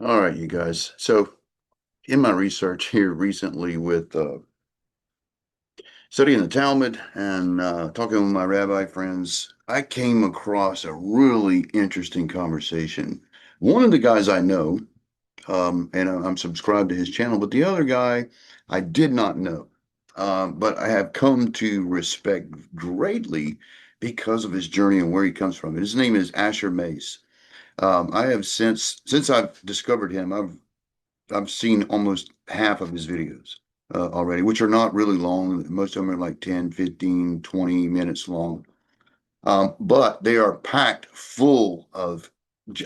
All right, you guys. So, in my research here recently with studying the Talmud and talking with my rabbi friends, I came across a really interesting conversation. One of the guys I know, and I'm subscribed to his channel, but the other guy I did not know. But I have come to respect greatly because of his journey and where he comes from. His name is Asher Maiz. I have since I've discovered him, I've seen almost half of his videos already, which are not really long. Most of them are like 10, 15, 20 minutes long. But they are packed full of,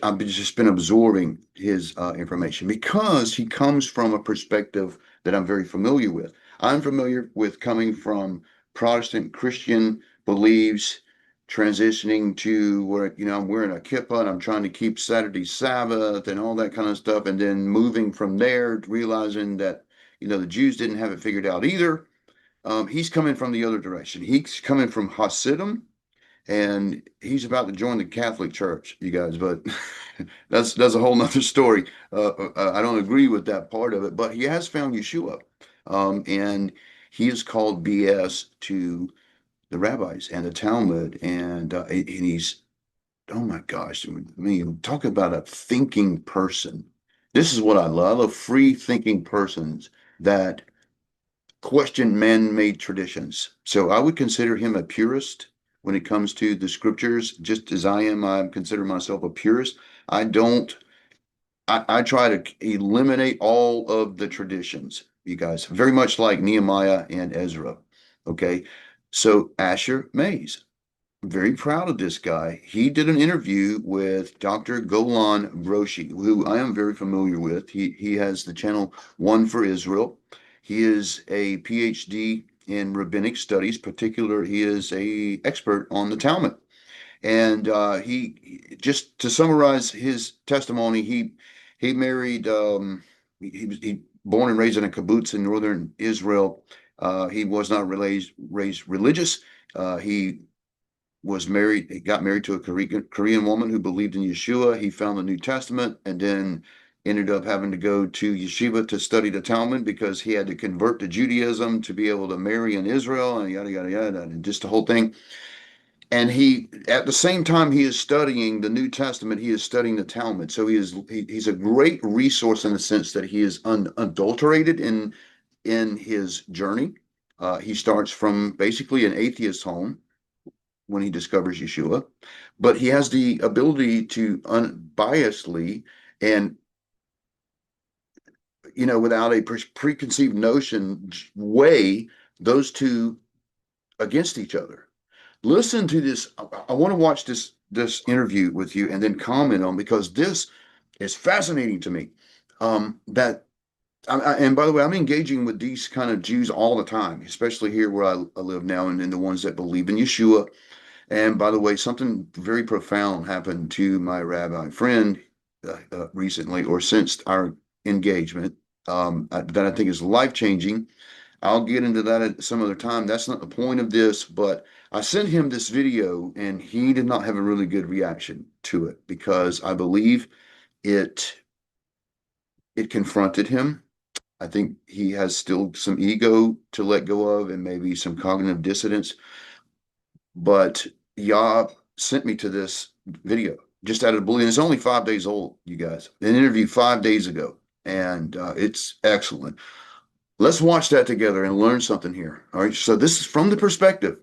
I've just been absorbing his information because he comes from a perspective that I'm very familiar with. I'm familiar with coming from Protestant Christian beliefs, transitioning to where, I'm wearing a kippah and I'm trying to keep Saturday Sabbath and all that kind of stuff. And then moving from there, realizing that, the Jews didn't have it figured out either. He's coming from the other direction. He's coming from Hasidim and he's about to join the Catholic Church, you guys. But that's a whole nother story. I don't agree with that part of it, but he has found Yeshua, and he has called BS to the rabbis and the Talmud, and he's oh my gosh, I mean, talk about a thinking person. This is what I love: a free thinking persons that question man-made traditions. So I would consider him a purist when it comes to the scriptures, just as I am. I consider myself a purist. I don't, I try to eliminate all of the traditions, you guys, very much like Nehemiah and Ezra. Okay. So Asher Mays, very proud of this guy. He did an interview with Dr. Golan Broshi, who I am very familiar with. He has the channel One for Israel. He is a PhD in rabbinic studies. Particular, he is a expert on the Talmud. And he just to summarize his testimony, he married. He was born and raised in a kibbutz in northern Israel. He was not raised religious. He was married, he got married to a Korean woman who believed in Yeshua. He found the New Testament and then ended up having to go to yeshiva to study the Talmud because he had to convert to Judaism to be able to marry in Israel and yada, yada, yada, and just the whole thing. And he, at the same time he is studying the New Testament, he is studying the Talmud. So he's a great resource in the sense that he is unadulterated in his journey. He starts from basically an atheist home when he discovers Yeshua, but he has the ability to unbiasedly and without a preconceived notion weigh those two against each other. Listen to this. I want to watch this interview with you and then comment on because this is fascinating to me. That and by the way, I'm engaging with these kind of Jews all the time, especially here where I live now, and the ones that believe in Yeshua. And by the way, something very profound happened to my rabbi friend recently, or since our engagement, that I think is life changing. I'll get into that at some other time. That's not the point of this, but I sent him this video and he did not have a really good reaction to it because I believe it it confronted him. I think he has still some ego to let go of and maybe some cognitive dissonance. But Yah sent me to this video just out of the blue. And it's only 5 days old, you guys. An interview 5 days ago, and it's excellent. Let's watch that together and learn something here. All right. So this is from the perspective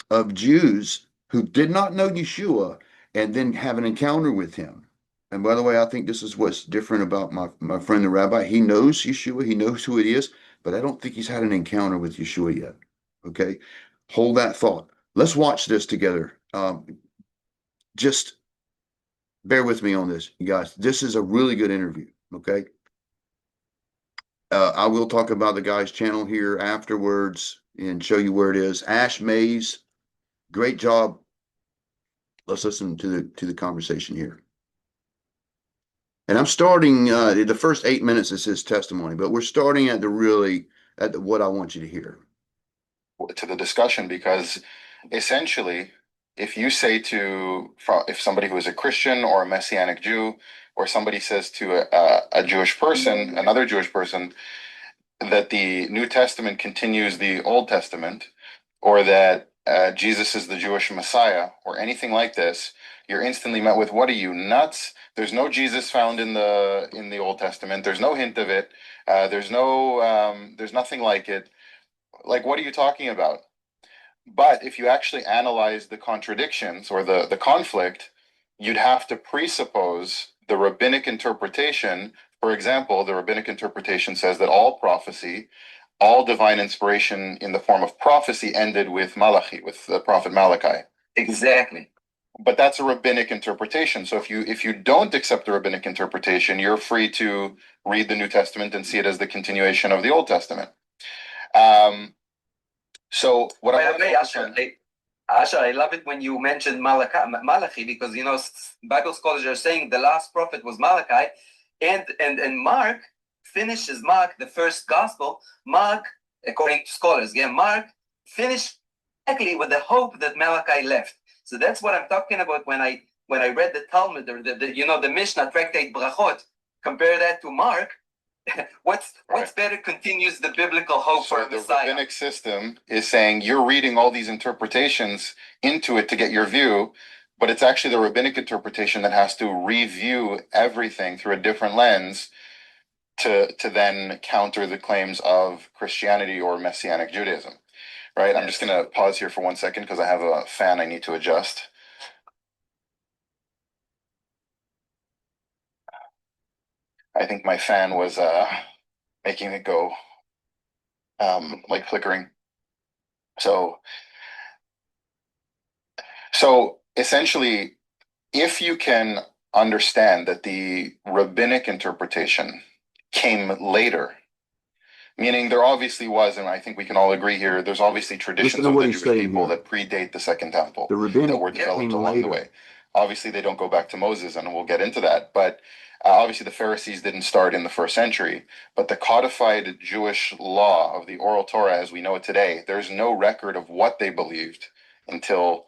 of Jews who did not know Yeshua and then have an encounter with him. And by the way, I think this is what's different about my friend the rabbi. He knows Yeshua, he knows who it is, but I don't think he's had an encounter with Yeshua yet. Okay. Hold that thought. Let's watch this together. Just bear with me on this, you guys. This is a really good interview. Okay. I will talk about the guy's channel here afterwards and show you where it is. Ash Mays, great job. Let's listen to the conversation here. And I'm starting the first 8 minutes is his testimony, but we're starting at what I want you to hear. To the discussion, because essentially, if you say if somebody who is a Christian or a Messianic Jew or somebody says to a Jewish person, another Jewish person, that the New Testament continues the Old Testament, or that Jesus is the Jewish Messiah, or anything like this, you're instantly met with, "What are you, nuts? There's no Jesus found in the Old Testament. There's no hint of it. There's nothing like it. Like, what are you talking about?" But if you actually analyze the contradictions or the conflict, you'd have to presuppose the rabbinic interpretation. For example, the rabbinic interpretation says that all prophecy, all divine inspiration in the form of prophecy ended with Malachi, with the prophet Malachi. Exactly. But that's a rabbinic interpretation. So if you don't accept the rabbinic interpretation, you're free to read the New Testament and see it as the continuation of the Old Testament. So what By I the way, Asher, I love it when you mentioned Malachi, because Bible scholars are saying the last prophet was Malachi, and Mark finishes the first gospel. Mark, according to scholars, Mark finished exactly with the hope that Malachi left. So that's what I'm talking about when I read the Talmud, or the Mishnah tractate Brachot. Compare that to Mark. What's better continues the biblical hope for the Messiah. rabbinic system is saying you're reading all these interpretations into it to get your view, but it's actually the rabbinic interpretation that has to review everything through a different lens to then counter the claims of Christianity or Messianic Judaism. Right? I'm just going to pause here for 1 second because I have a fan I need to adjust. I think my fan was making it go like flickering. So essentially, if you can understand that the rabbinic interpretation came later, meaning there obviously was, and I think we can all agree here, there's obviously traditions of the Jewish people that predate the Second Temple that were developed along the way. Obviously, they don't go back to Moses, and we'll get into that. But obviously, the Pharisees didn't start in the first century. But the codified Jewish law of the oral Torah, as we know it today, there's no record of what they believed until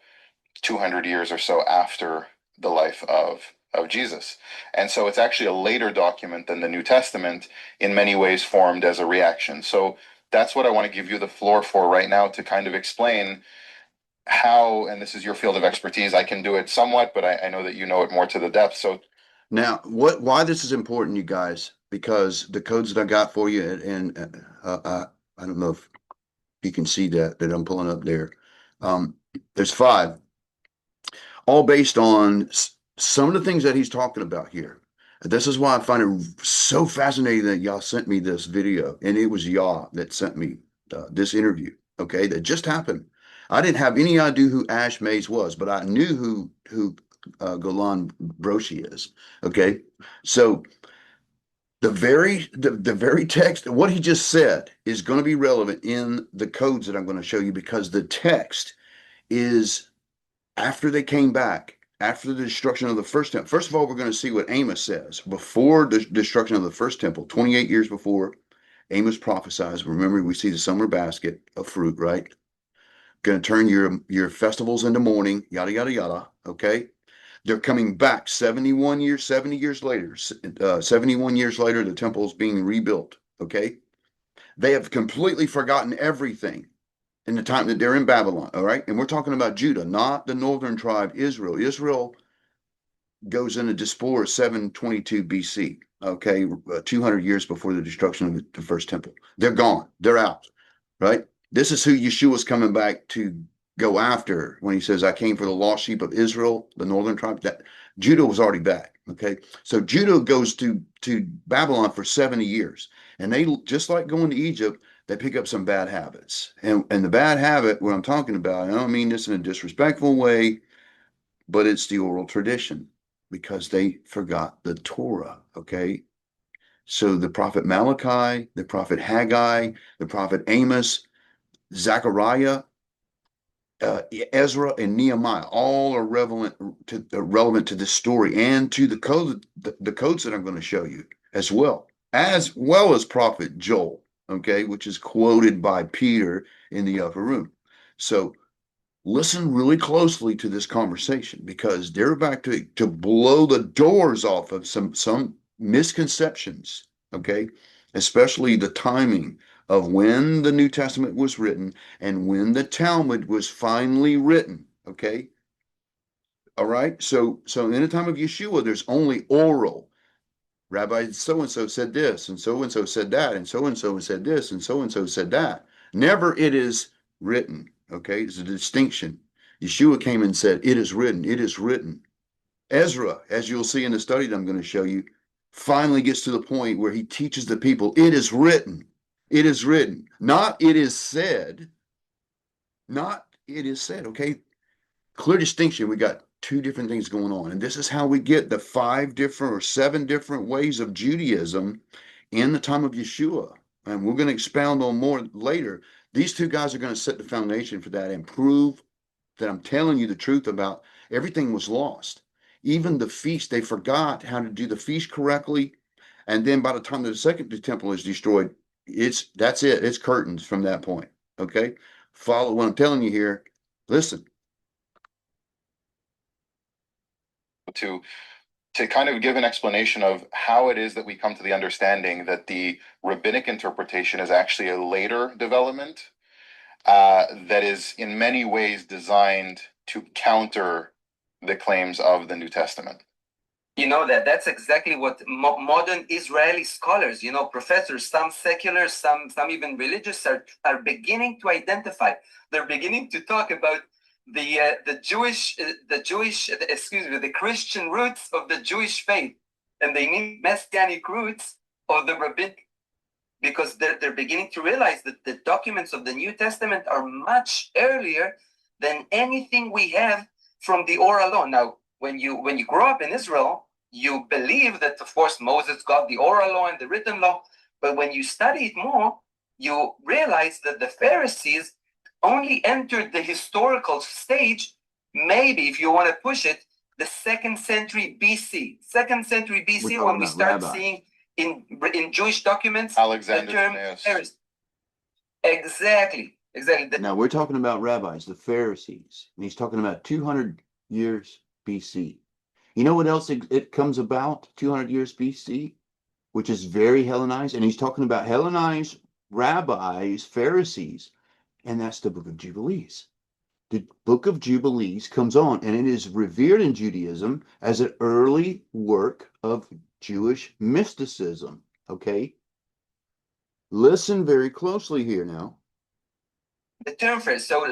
200 years or so after the life of Jesus. And so it's actually a later document than the New Testament, in many ways formed as a reaction. So that's what I want to give you the floor for right now, to kind of explain how, and this is your field of expertise, I can do it somewhat, but I know that you know it more to the depth. So now, why this is important, you guys, because the codes that I got for you, and I don't know if you can see that I'm pulling up there. There's 5, all based on some of the things that he's talking about here. This is why I find it so fascinating that y'all sent me this video, and it was y'all that sent me this interview. Okay, that just happened. I didn't have any idea who Ash Maiz was, but I knew who Golan Broshi is. Okay, so the very text, what he just said, is going to be relevant in the codes that I'm going to show you, because the text is after they came back, after the destruction of the first temple. First of all, we're going to see what Amos says before the destruction of the first temple, 28 years before Amos prophesies. Remember, we see the summer basket of fruit, right? Going to turn your festivals into mourning, yada, yada, yada. Okay. They're coming back 70 years later, 71 years later, the temple is being rebuilt. Okay. They have completely forgotten everything in the time that they're in Babylon. All right. And we're talking about Judah, not the northern tribe, Israel. Israel goes into diaspora 722 BC. Okay. 200 years before the destruction of the first temple. They're gone. They're out. Right. This is who Yeshua's coming back to go after when he says, I came for the lost sheep of Israel, the northern tribe. That Judah was already back. Okay. So Judah goes to Babylon for 70 years. And they, just like going to Egypt, they pick up some bad habits. And the bad habit, what I'm talking about, I don't mean this in a disrespectful way, but it's the oral tradition, because they forgot the Torah. Okay. So the prophet Malachi, the prophet Haggai, the prophet Amos, Zechariah, Ezra, and Nehemiah, all are relevant to this story and to the codes that I'm going to show you, as well as prophet Joel, okay, which is quoted by Peter in the upper room. So listen really closely to this conversation because they're about to blow the doors off of some misconceptions, okay? Especially the timing of when the New Testament was written and when the Talmud was finally written, okay? All right? So in the time of Yeshua, there's only oral. Rabbi so and so said this, and so said that, and so said this, and so said that. Never it is written. Okay, it's a distinction. Yeshua came and said, "It is written. It is written." Ezra, as you'll see in the study that I'm going to show you, finally gets to the point where he teaches the people, "It is written. It is written." Not "it is said." Not "it is said." Okay, clear distinction. We got two different things going on. And this is how we get the 5 different or 7 different ways of Judaism in the time of Yeshua. And we're going to expound on more later. These two guys are going to set the foundation for that and prove that I'm telling you the truth about everything was lost. Even the feast, they forgot how to do the feast correctly. And then by the time the second temple is destroyed, that's it. It's curtains from that point. Okay. Follow what I'm telling you here. Listen. To kind of give an explanation of how it is that we come to the understanding that the rabbinic interpretation is actually a later development that is in many ways designed to counter the claims of the New Testament. You know that's exactly what modern Israeli scholars, professors, some secular, some even religious, are beginning to identify. They're beginning to talk about the Christian roots of the Jewish faith, and they mean messianic roots of the rabbinic, because they're beginning to realize that the documents of the New Testament are much earlier than anything we have from the oral law. Now, when you grow up in Israel, you believe that, of course, Moses got the oral law and the written law, but when you study it more, you realize that the Pharisees only entered the historical stage, maybe, if you want to push it, the 2nd century BC. 2nd century BC, when we start seeing in Jewish documents Alexander the term Pharisee. Exactly. Now we're talking about rabbis, the Pharisees, and he's talking about 200 years BC. You know what else it comes about 200 years BC, which is very Hellenized, and he's talking about Hellenized rabbis, Pharisees, and that's the Book of Jubilees. The Book of Jubilees comes on, and it is revered in Judaism as an early work of Jewish mysticism. Okay, listen very closely here now. The term first. So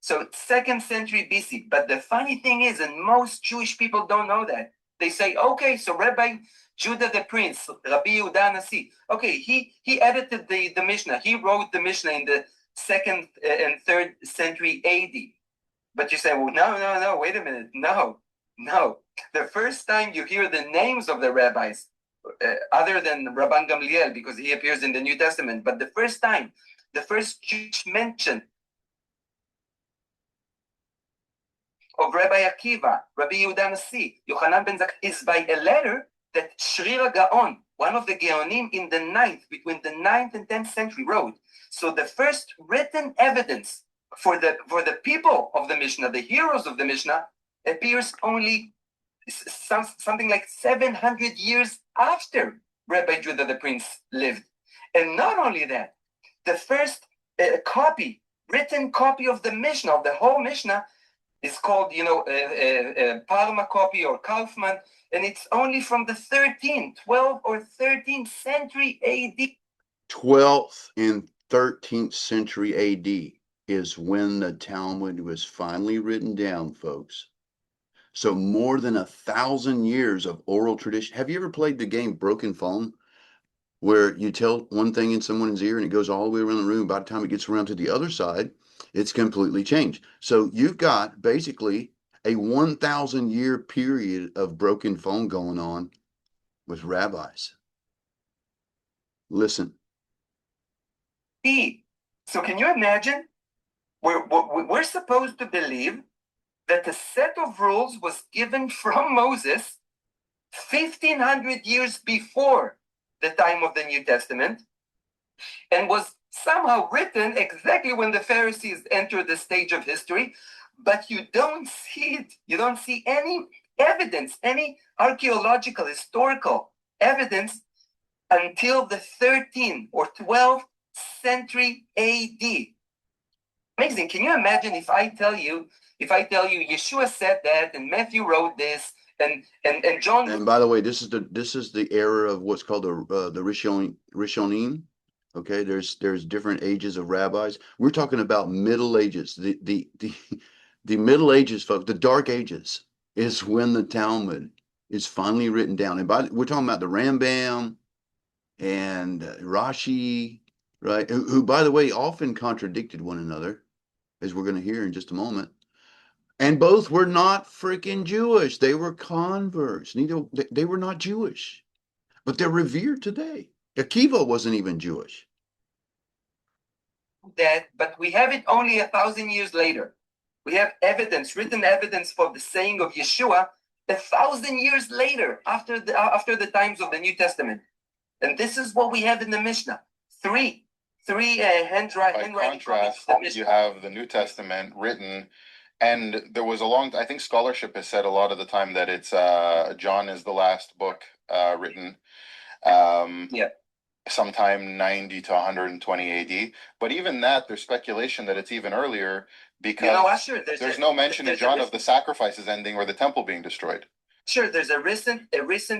2nd century BC. But the funny thing is, and most Jewish people don't know that. They say, okay, so Rabbi Judah the Prince, Rabbi Yehuda Nasi, okay, he edited the Mishnah. He wrote the Mishnah in the 2nd and 3rd century AD. But you say, well, no, wait a minute. No. The first time you hear the names of the rabbis, other than Rabban Gamliel, because he appears in the New Testament, but the first Jewish mention of Rabbi Akiva, Rabbi Yehuda Nasi, Yochanan ben Zakkai, is by a letter that Shrir Gaon, one of the Geonim in the 9th, between the 9th and 10th century, wrote. So the first written evidence for the people of the Mishnah, the heroes of the Mishnah, appears only something like 700 years after Rabbi Judah the Prince lived. And not only that, the first written copy of the Mishnah, of the whole Mishnah, is called, Parma copy or Kaufman, and it's only from the 12th or 13th century AD. 12th and 13th century AD is when the Talmud was finally written down, folks. So more than 1,000 years of oral tradition. Have you ever played the game Broken Phone, where you tell one thing in someone's ear and it goes all the way around the room? By the time it gets around to the other side, it's completely changed. So you've got basically a 1,000-year period of broken phone going on with rabbis. Listen. So can you imagine? We're supposed to believe that a set of rules was given from Moses 1,500 years before the time of the New Testament, and was somehow written exactly when the Pharisees entered the stage of history, but you don't see it. You don't see any evidence, any archaeological, historical evidence until the 13th or 12th century AD. Amazing. Can you imagine if I tell you Yeshua said that and Matthew wrote this and John. And by the way, this is the era of what's called the Rishonim. Okay, there's different ages of rabbis. We're talking about Middle Ages. The Middle Ages, folks, the Dark Ages is when the Talmud is finally written down. And we're talking about the Rambam and Rashi, right? Who, by the way, often contradicted one another, as we're going to hear in just a moment. And both were not freaking Jewish. They were converts. They were not Jewish, but they're revered today. Akiva wasn't even Jewish. That, but we have it only 1,000 years later. We have evidence, written evidence for the saying of Yeshua 1,000 years later, after the times of the New Testament. And this is what we have in the Mishnah. Three handwriting. By contrast, you have the New Testament written, and there was I think scholarship has said a lot of the time that it's John is the last book written. Sometime 90 to 120 AD. But even that, there's speculation that it's even earlier because there's no mention in John of the sacrifices ending or the temple being destroyed. Sure, there's a recent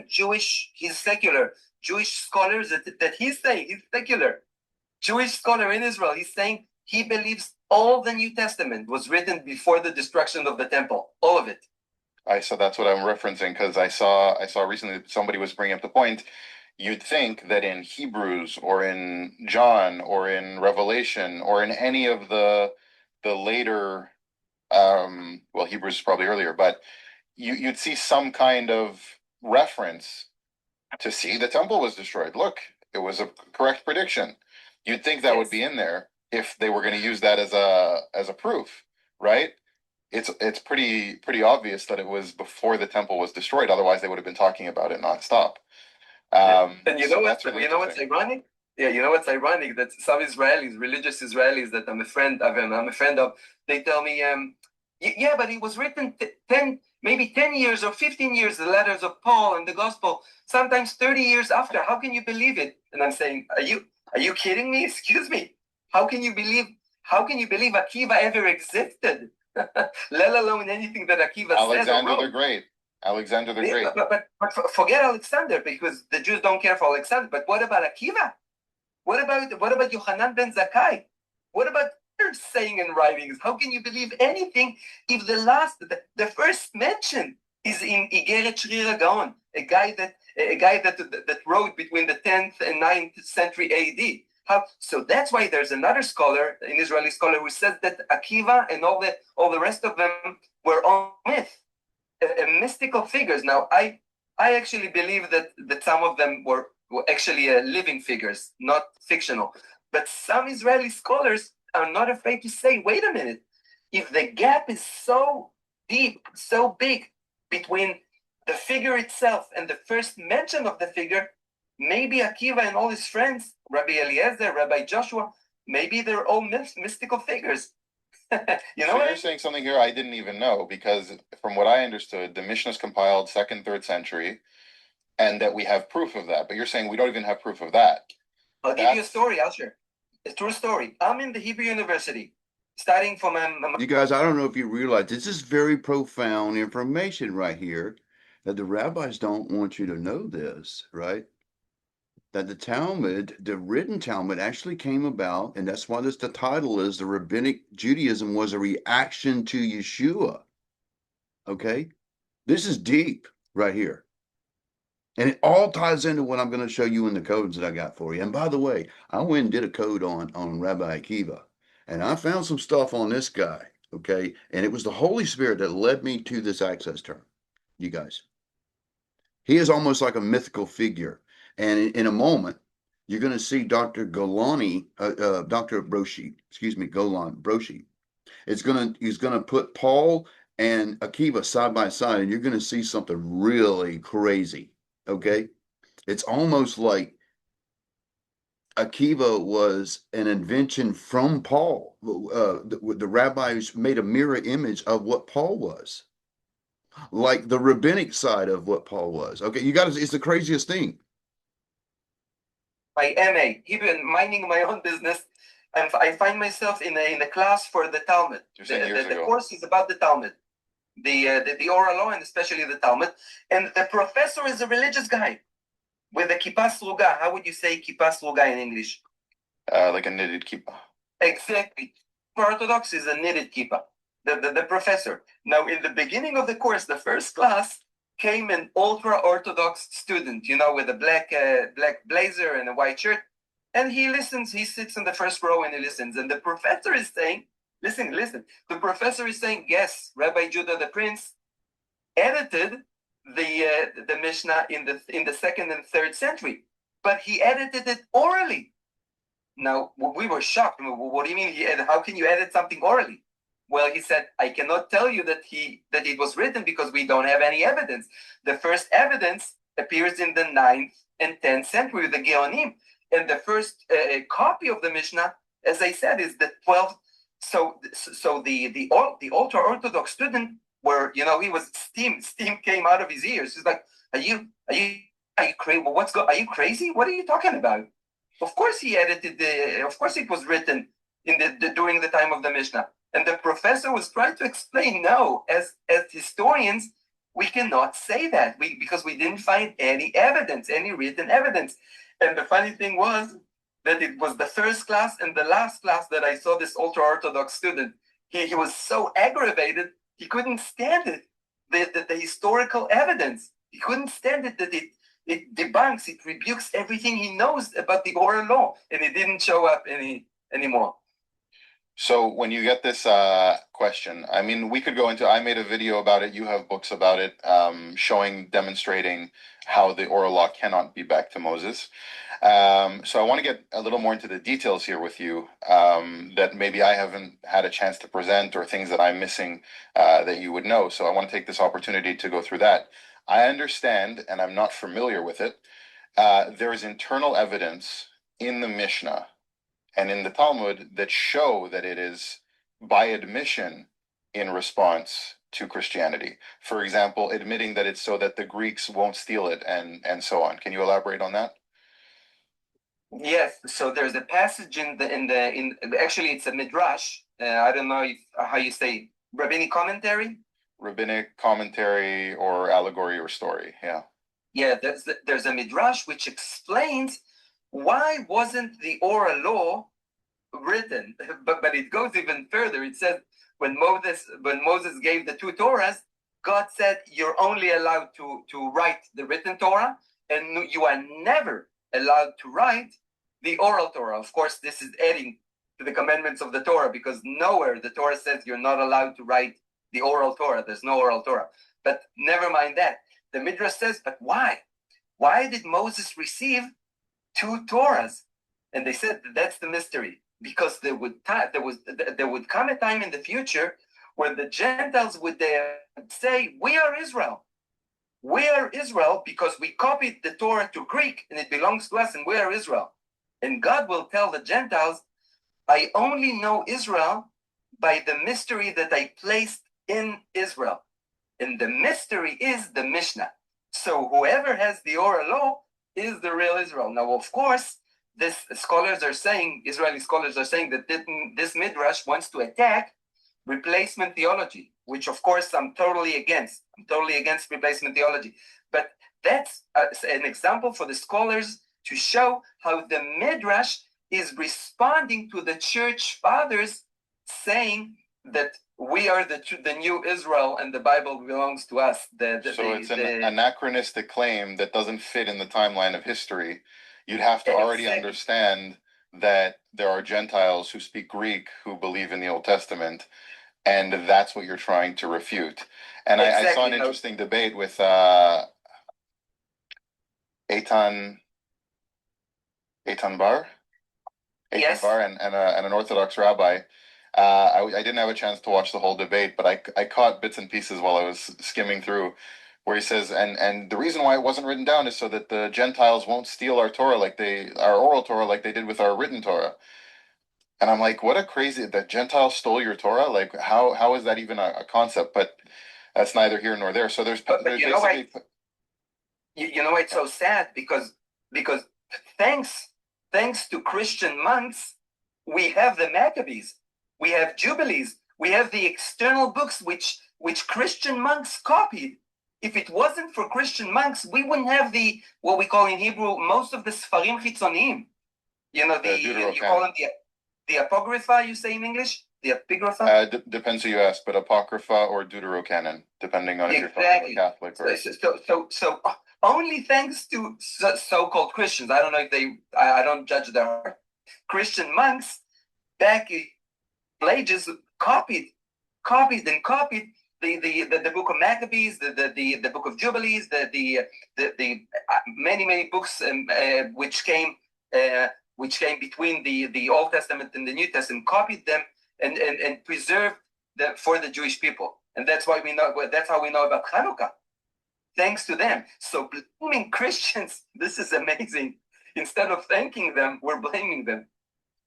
Jewish, he's secular, Jewish scholars that he's saying, he's secular, Jewish scholar in Israel, he's saying he believes all the New Testament was written before the destruction of the temple, all of it. So that's what I'm referencing, because I saw recently that somebody was bringing up the point. You'd think that in Hebrews or in John or in Revelation or in any of the later, well, Hebrews is probably earlier, but you'd see some kind of reference to see the temple was destroyed. Look, it was a correct prediction. You'd think that would be in there if they were going to use that as a proof, right? It's pretty obvious that it was before the temple was destroyed. Otherwise, they would have been talking about it nonstop. And you know what's ironic? Yeah, you know what's ironic? That some Israelis, religious Israelis that I'm a friend of, they tell me, yeah, but it was written 10 years or 15 years, the letters of Paul and the gospel, sometimes 30 years after. How can you believe it? And I'm saying, are you kidding me? Excuse me. How can you believe Akiva ever existed? Let alone anything that Akiva said. Alexander the Great. Alexander the Great. But forget Alexander, because the Jews don't care for Alexander. But what about Akiva? What about Yohanan ben Zakkai? What about their saying and writings? How can you believe anything if the first mention is in Igeret Shrir HaGaon, a guy that wrote between the 10th and 9th century AD? So that's why there's another scholar, an Israeli scholar, who says that Akiva and all the rest of them were all myth. Mystical figures. Now, I actually believe that some of them were actually living figures, not fictional. But some Israeli scholars are not afraid to say, wait a minute, if the gap is so deep, so big between the figure itself and the first mention of the figure, maybe Akiva and all his friends, Rabbi Eliezer, Rabbi Joshua, maybe they're all mystical figures. You know, so you're saying something here I didn't even know, because from what I understood, the Mishnah is compiled 2nd, 3rd century, and that we have proof of that. But you're saying we don't even have proof of that. I'll give you a story, Asher. A true story. I'm in the Hebrew University, studying for my. You guys, I don't know if you realize this is very profound information right here, that the rabbis don't want you to know this, right? That the Talmud, the written Talmud, actually came about, and that's why the title is the Rabbinic Judaism was a reaction to Yeshua. Okay? This is deep right here. And it all ties into what I'm going to show you in the codes that I got for you. And by the way, I went and did a code on Rabbi Akiva, and I found some stuff on this guy, okay? And it was the Holy Spirit that led me to this access term, you guys. He is almost like a mythical figure. And in a moment, you're going to see Dr. Golan Broshi. He's going to put Paul and Akiva side by side, and you're going to see something really crazy. Okay, it's almost like Akiva was an invention from Paul. The rabbis made a mirror image of what Paul was, like the rabbinic side of what Paul was. Okay, you got to, it's the craziest thing. My MA, even minding my own business, I find myself in a class for the Talmud. The course is about the Talmud, the oral law, and especially the Talmud. And the professor is a religious guy with a kippah sruga. How would you say kippah sruga in English? Like a knitted kippah. Exactly. For Orthodox is a knitted kippah. The professor. Now, in the beginning of the course, the first class, came an ultra-Orthodox student, with a black blazer and a white shirt. And he listens. He sits in the first row and he listens. And the professor is saying, listen. The professor is saying, yes, Rabbi Judah the Prince edited the Mishnah in the second and third century, but he edited it orally. Now we were shocked. What do you mean? How can you edit something orally? Well, he said, I cannot tell you that it was written because we don't have any evidence. The first evidence appears in the 9th and 10th century with the Geonim, and the first copy of the Mishnah, as I said, is the 12th. So the ultra Orthodox student, where he was steam came out of his ears. He's like, are you crazy? Well, are you crazy? What are you talking about? Of course he edited of course it was written in during the time of the Mishnah. And the professor was trying to explain, no, as historians, we cannot say that because we didn't find any evidence, any written evidence. And the funny thing was that it was the first class and the last class that I saw this ultra-Orthodox student. He was so aggravated, he couldn't stand it, the historical evidence. He couldn't stand it that it debunks, it rebukes everything he knows about the oral law, and it didn't show up anymore. So when you get this question, I mean, we could go into, I made a video about it. You have books about it, demonstrating how the oral law cannot be back to Moses. So I want to get a little more into the details here with you that maybe I haven't had a chance to present, or things that I'm missing that you would know. So I want to take this opportunity to go through that. I understand, and I'm not familiar with it, there is internal evidence in the Mishnah and in the Talmud that show that it is by admission in response to Christianity. For example, admitting that it's so that the Greeks won't steal it, and so on. Can you elaborate on that? Yes. So there's a passage actually it's a midrash. I don't know how you say rabbinic commentary. Rabbinic commentary or allegory or story. Yeah. Yeah. There's a midrash which explains why wasn't the oral law written? But it goes even further. It says when Moses gave the 2 Torahs, God said you're only allowed to write the written Torah, and you are never allowed to write the oral Torah. Of course, this is adding to the commandments of the Torah, because nowhere the Torah says you're not allowed to write the oral Torah. There's no oral Torah. But never mind that. The Midrash says, but why? Why did Moses receive 2 Torahs? And they said that's the mystery, because there would come a time in the future when the Gentiles would say, we are Israel. We are Israel because we copied the Torah to Greek and it belongs to us, and we are Israel. And God will tell the Gentiles, I only know Israel by the mystery that I placed in Israel. And the mystery is the Mishnah. So whoever has the oral law is the real Israel. Now, of course, Israeli scholars are saying that this midrash wants to attack replacement theology, which of course I'm totally against. I'm totally against replacement theology. But that's an example for the scholars to show how the midrash is responding to the church fathers saying that we are the new Israel and the Bible belongs to us. It's an anachronistic claim that doesn't fit in the timeline of history. You'd have to already understand that there are Gentiles who speak Greek who believe in the Old Testament, and that's what you're trying to refute. And I saw an interesting debate with Eitan Bar? Yes. Bar and an Orthodox rabbi. I didn't have a chance to watch the whole debate, but I caught bits and pieces while I was skimming through. where he says, and the reason why it wasn't written down is so that the Gentiles won't steal our Torah our oral Torah like they did with our written Torah. And I'm like, what a crazy that Gentiles stole your Torah. Like, how is that even a concept? But that's neither here nor there. So there's you know why it's so sad, because thanks to Christian monks, we have the Maccabees, we have Jubilees, we have the external books which Christian monks copied. If it wasn't for Christian monks, we wouldn't have what we call in Hebrew most of the Sfarim Chitzonim. You call them the Apocrypha, you say in English? The Epigrapha? Depends who you ask, but Apocrypha or Deuterocanon, depending on if you're talking Catholic or... So only thanks to so-called Christians, I don't know if I don't judge their heart. Christian monks back in ages copied the book of Maccabees, the book of Jubilees, the many books which came between the Old Testament and the New Testament, copied them and preserved them for the Jewish people, and that's how we know about Hanukkah, thanks to them. So blaming Christians, this is amazing. Instead of thanking them, we're blaming them.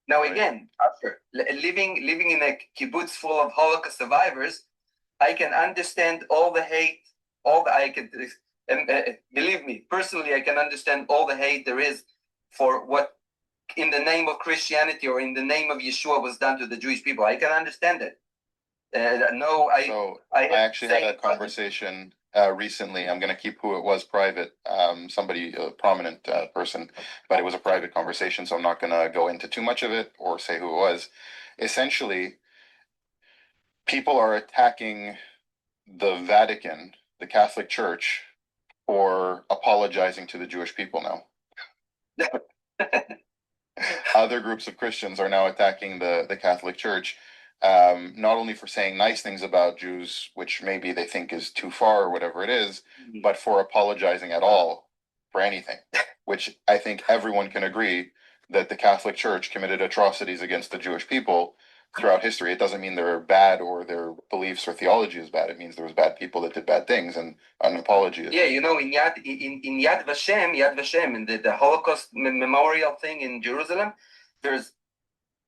Now again, after living in a kibbutz full of Holocaust survivors, I can understand all the hate, believe me, personally, I can understand all the hate there is for what in the name of Christianity or in the name of Yeshua was done to the Jewish people. I can understand it. I actually had a conversation recently. I'm going to keep who it was private, somebody, a prominent person, but it was a private conversation, so I'm not going to go into too much of it or say who it was. Essentially, people are attacking the Vatican, the Catholic Church, for apologizing to the Jewish people now. Other groups of Christians are now attacking the Catholic Church, not only for saying nice things about Jews, which maybe they think is too far or whatever it is, but for apologizing at all for anything, which I think everyone can agree that the Catholic Church committed atrocities against the Jewish people throughout history. It doesn't mean they're bad or their beliefs or theology is bad. It means there was bad people that did bad things, and an apology. Yeah, in Yad Vashem, in the Holocaust memorial thing in Jerusalem, there's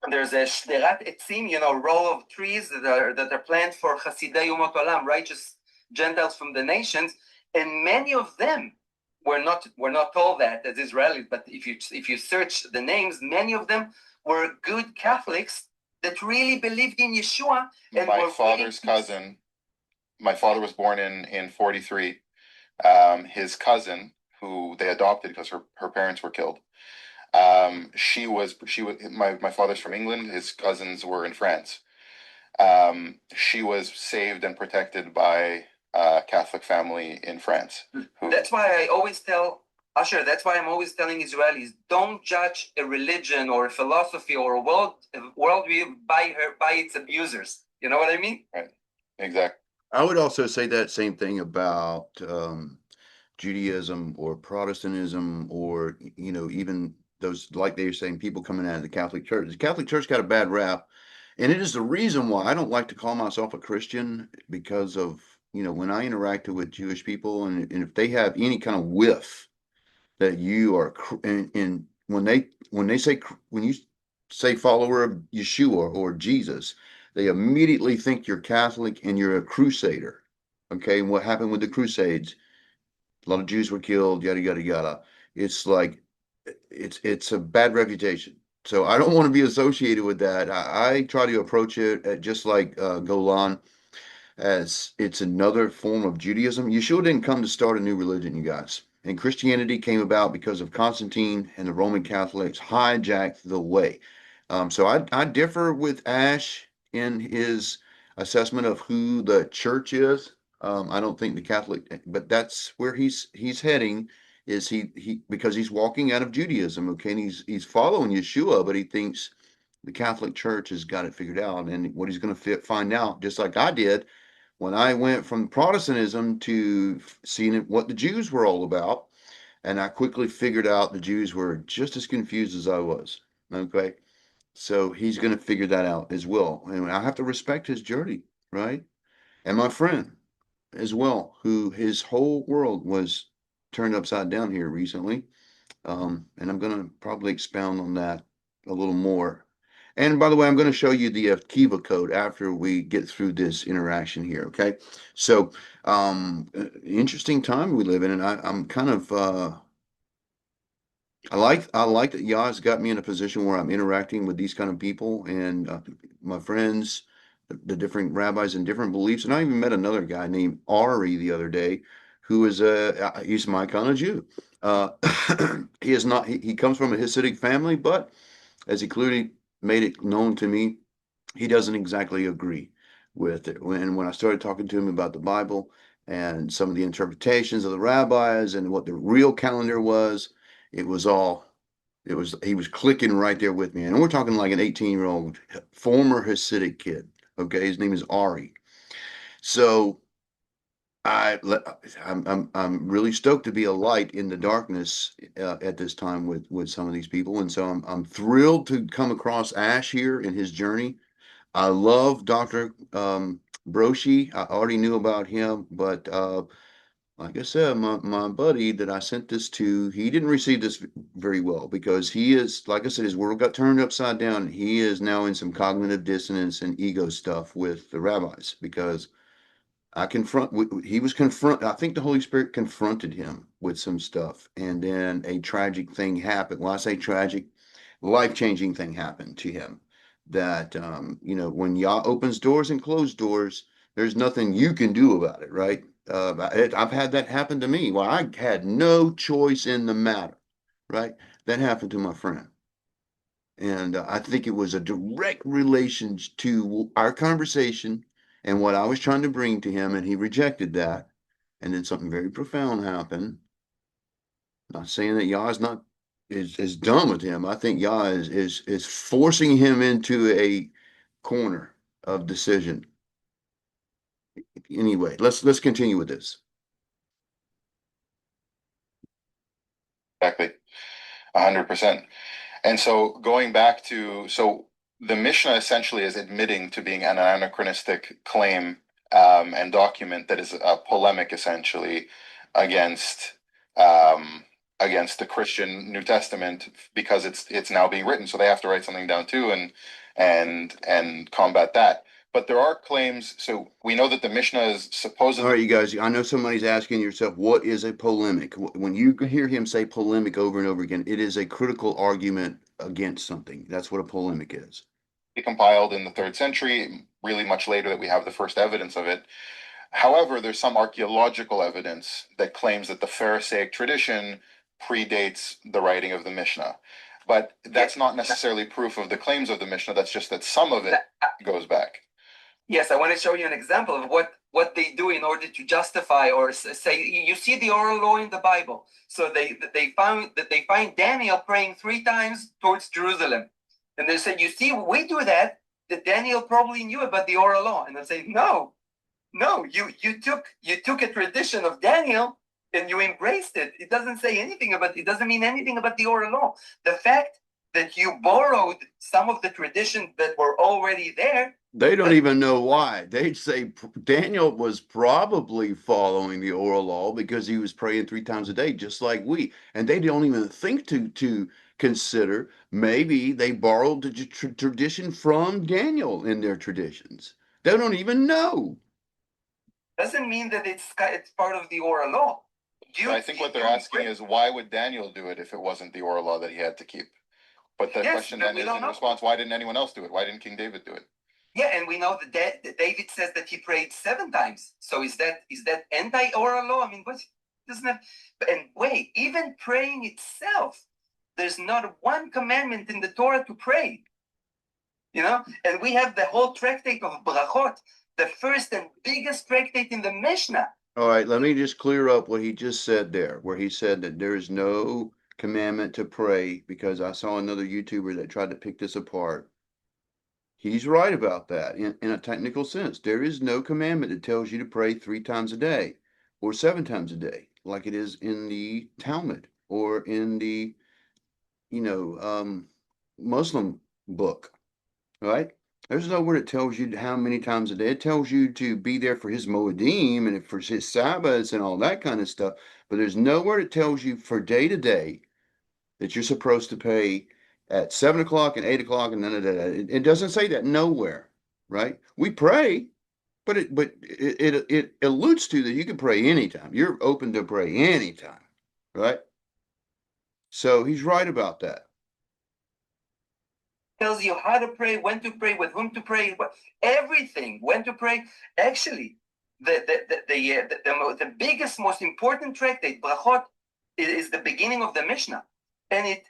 a shderat etzim, row of trees that are planned for Chasidei Umot Olam, righteous Gentiles from the nations, and many of them were not told that as Israelis, but if you search the names, many of them were good Catholics that really believed in Yeshua. And my father's cousin, my father was born in 1943. His cousin, who they adopted because her parents were killed. She was my father's from England. His cousins were in France. She was saved and protected by a Catholic family in France. That's why I always tell Asher, that's why I'm always telling Israelis, don't judge a religion or a philosophy or a worldview by its abusers. You know what I mean? Right. Exactly. I would also say that same thing about Judaism or Protestantism, or even those, like they were saying, people coming out of the Catholic Church. The Catholic Church got a bad rap, and it is the reason why I don't like to call myself a Christian, because of when I interacted with Jewish people, and if they have any kind of whiff that you are, and when you say follower of Yeshua or Jesus, they immediately think you're Catholic and you're a crusader. Okay, and what happened with the Crusades? A lot of Jews were killed, yada yada yada. It's like it's a bad reputation. So I don't want to be associated with that. I try to approach it at just like Golan, as it's another form of Judaism. Yeshua didn't come to start a new religion, you guys. And Christianity came about because of Constantine and the Roman Catholics hijacked the way. So I differ with Ash in his assessment of who the church is. I don't think the Catholic, but that's where he's heading. Is he because he's walking out of Judaism, okay, and he's following Yeshua, but he thinks the Catholic Church has got it figured out. And what he's going to find out, just like I did when I went from Protestantism to seeing what the Jews were all about, and I quickly figured out the Jews were just as confused as I was. Okay, so he's going to figure that out as well, and I have to respect his journey, right? And my friend. as well, who his whole world was turned upside down here recently. And I'm going to probably expound on that a little more. And by the way, I'm going to show you the Akiva code after we get through this interaction here. Okay. So, interesting time we live in, and I'm kind of, I like that Yah's got me in a position where I'm interacting with these kind of people and my friends, the different rabbis and different beliefs. And I even met another guy named Ari the other day, who is he's my kind of Jew. Uh, he is not. He comes from a Hasidic family, but as he clearly made it known to me, he doesn't exactly agree with it. When I started talking to him about the Bible and some of the interpretations of the rabbis and what the real calendar was, it was all he was clicking right there with me. And we're talking like an 18-year-old former Hasidic kid. Okay, his name is Ari. So I'm really stoked to be a light in the darkness at this time with some of these people, and so I'm thrilled to come across Ash here in his journey. I love Dr. Broshi. I already knew about him, but like I said, my buddy that I sent this to, he didn't receive this very well because he is, like I said, his world got turned upside down. He is now in some cognitive dissonance and ego stuff with the rabbis because he was I think the Holy Spirit confronted him with some stuff, and then a tragic thing happened. Well, I say tragic, life-changing thing happened to him that, when Yah opens doors and closed doors, there's nothing you can do about it, right? I've had that happen to me. Well, I had no choice in the matter, right? That happened to my friend. And I think it was a direct relation to our conversation and what I was trying to bring to him, and he rejected that. And then something very profound happened. Not saying that Yah is done with him. I think Yah is forcing him into a corner of decision. Anyway, let's continue with this. Exactly, 100%. And so going back to, so the Mishnah essentially is admitting to being an anachronistic claim and document that is a polemic essentially against against the Christian New Testament because it's now being written, so they have to write something down too and combat that. But there are claims. So we know that the Mishnah is supposedly. All right, you guys, I know somebody's asking yourself, what is a polemic? When you hear him say polemic over and over again, it is a critical argument against something. That's what a polemic is. Compiled in the 3rd century, really much later that we have the first evidence of it. However, there's some archaeological evidence that claims that the Pharisaic tradition predates the writing of the Mishnah. But that's not necessarily proof of the claims of the Mishnah. That's just that some of it goes back. Yes, I want to show you an example of what they do in order to justify or say, you see the oral law in the Bible. So they find Daniel praying 3 times towards Jerusalem. And they say, you see, we do that Daniel probably knew about the oral law. And they say, no, you took a tradition of Daniel and you embraced it. It doesn't say anything it doesn't mean anything about the oral law. The fact that you borrowed some of the traditions that were already there. They don't even know why. They'd say Daniel was probably following the oral law because he was praying 3 times a day, just like we. And they don't even think to consider maybe they borrowed the tradition from Daniel in their traditions. They don't even know. Doesn't mean that it's part of the oral law. I think what they're asking is, why would Daniel do it if it wasn't the oral law that he had to keep? But the question then is, in response, why didn't anyone else do it? Why didn't King David do it? Yeah, and we know that David says that he prayed 7 times. So is that anti-oral law? I mean, what doesn't that? And wait, even praying itself, there's not one commandment in the Torah to pray. And we have the whole tractate of Brachot, the first and biggest tractate in the Mishnah. All right, let me just clear up what he just said there, where he said that there is no commandment to pray, because I saw another YouTuber that tried to pick this apart. He's right about that in a technical sense. There is no commandment that tells you to pray 3 times a day or 7 times a day, like it is in the Talmud or in the, Muslim book, right? There's nowhere that tells you how many times a day. It tells you to be there for his Moedim and for his Sabbaths and all that kind of stuff. But there's nowhere that tells you for day to day that you're supposed to pay at 7 o'clock and 8 o'clock and none of that. It doesn't say that nowhere, right? We pray, but it alludes to that you can pray anytime. You're open to pray anytime, right? So he's right about that. Tells you how to pray, when to pray, with whom to pray, everything, when to pray. Actually, the biggest, most important tractate, Brachot, is the beginning of the Mishnah. And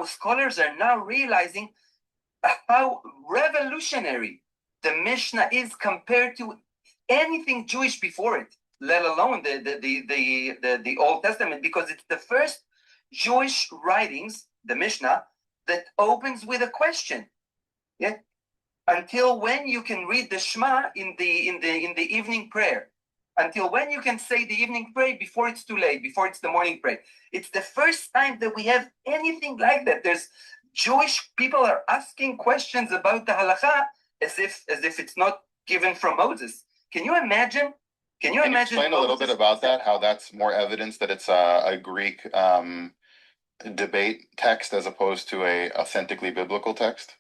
scholars are now realizing how revolutionary the Mishnah is compared to anything Jewish before it, let alone the Old Testament, because it's the first Jewish writings, the Mishnah, that opens with a question. Yeah. Until when you can read the Shema in the evening prayer? Until when you can say the evening prayer before it's too late, before it's the morning prayer? It's the first time that we have anything like that. There's Jewish people are asking questions about the halakha as if it's not given from Moses. Can you imagine? Can you explain a little bit about that? How that's more evidence that it's a Greek debate text as opposed to a authentically biblical text?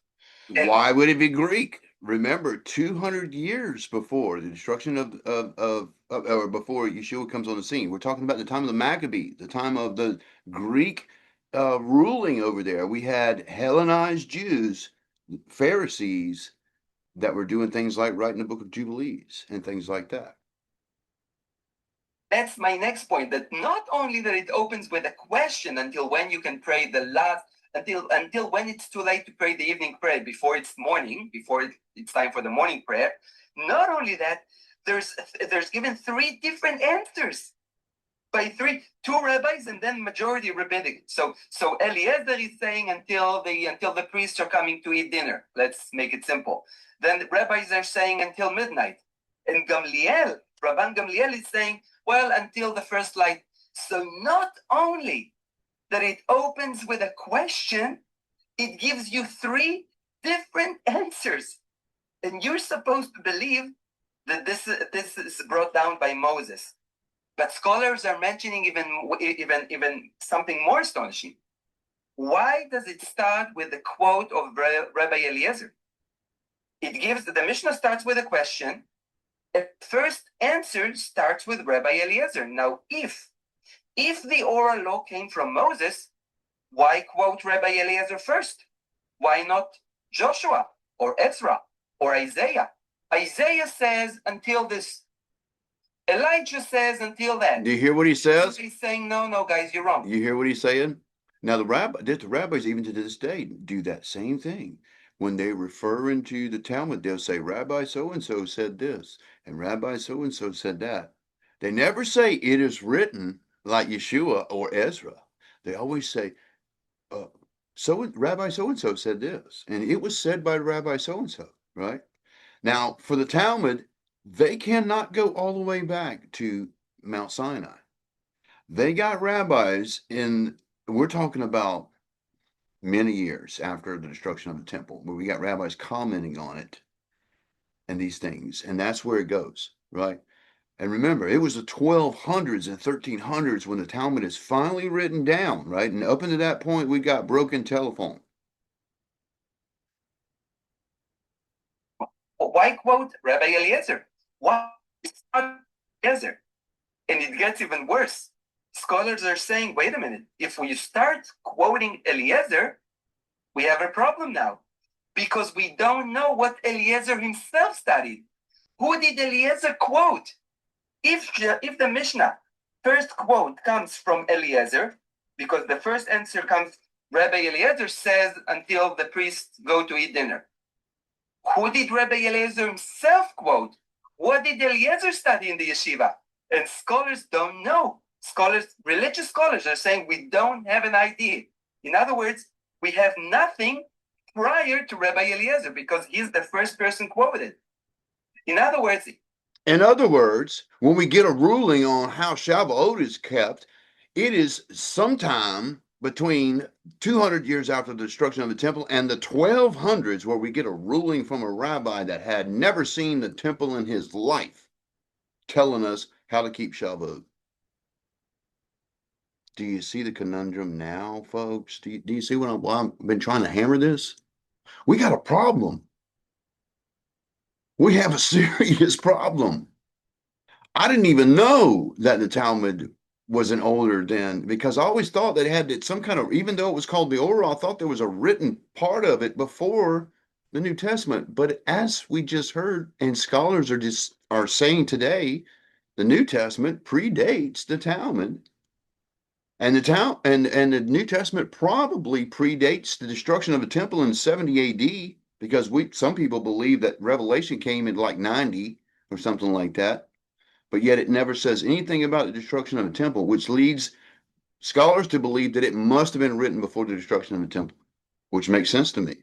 Why would it be Greek? Remember, 200 years before the destruction or before Yeshua comes on the scene, we're talking about the time of the Maccabee, the time of the Greek ruling over there. We had Hellenized Jews, Pharisees, that were doing things like writing the book of Jubilees and things like that. That's my next point, that not only that it opens with a question until when you can pray the last, until when it's too late to pray the evening prayer, before it's morning, before it's time for the morning prayer. Not only that, there's given three different answers by two rabbis and then majority rabbinic. So Eliezer is saying until the priests are coming to eat dinner. Let's make it simple. Then the rabbis are saying until midnight. And Rabban Gamliel is saying, well, until the first light. So not only that it opens with a question, it gives you three different answers. And you're supposed to believe that this is brought down by Moses. But scholars are mentioning even something more astonishing. Why does it start with the quote of Rabbi Eliezer? The Mishnah starts with a question. The first answer starts with Rabbi Eliezer. Now, if the oral law came from Moses, why quote Rabbi Eliezer first? Why not Joshua or Ezra or Isaiah? Isaiah says until this. Elijah says until then. Do you hear what he says? He's saying, no, guys, you're wrong. You hear what he's saying? Now, the rabbis, even to this day, do that same thing. When they refer into the Talmud, they'll say, Rabbi so-and-so said this, and Rabbi so-and-so said that. They never say it is written like Yeshua or Ezra. They always say, Rabbi so-and-so said this, and it was said by Rabbi so-and-so, right? Now, for the Talmud, they cannot go all the way back to Mount Sinai. They got rabbis we're talking about many years after the destruction of the temple, where we got rabbis commenting on it and these things, and that's where it goes, right? And remember, it was the 1200s and 1300s when the Talmud is finally written down, right? And up until that point, we got broken telephone. Why quote Rabbi Eliezer? Why Eliezer? And it gets even worse. Scholars are saying, wait a minute, if we start quoting Eliezer, we have a problem now, because we don't know what Eliezer himself studied. Who did Eliezer quote? If the Mishnah first quote comes from Eliezer, because the first answer comes, Rabbi Eliezer says until the priests go to eat dinner. Who did Rabbi Eliezer himself quote? What did Eliezer study in the yeshiva? And scholars don't know. Religious scholars are saying we don't have an idea. In other words, we have nothing prior to Rabbi Eliezer because he's the first person quoted. In other words, when we get a ruling on how Shavuot is kept, it is sometime between 200 years after the destruction of the temple and the 1200s, where we get a ruling from a rabbi that had never seen the temple in his life, telling us how to keep Shavuot. Do you see the conundrum now, folks? Do you see what I've been trying to hammer this? We got a problem. We have a serious problem. I didn't even know that the Talmud wasn't older than, because I always thought that it had some kind of, even though it was called the oral, I thought there was a written part of it before the New Testament. But as we just heard, and scholars are saying today, the New Testament predates the Talmud. And the New Testament probably predates the destruction of the temple in 70 AD, because some people believe that Revelation came in like 90 or something like that. But yet it never says anything about the destruction of the temple, which leads scholars to believe that it must have been written before the destruction of the temple, which makes sense to me.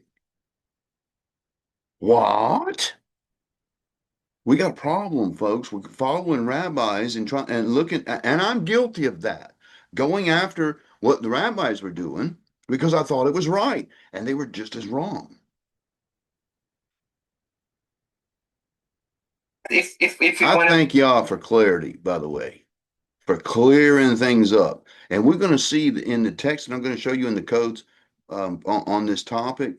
What? We got a problem, folks. We're following rabbis and looking, and I'm guilty of that, going after what the rabbis were doing because I thought it was right, and they were just as wrong. I thank y'all for clarity, by the way, for clearing things up. And we're going to see in the text, and I'm going to show you in the codes on this topic,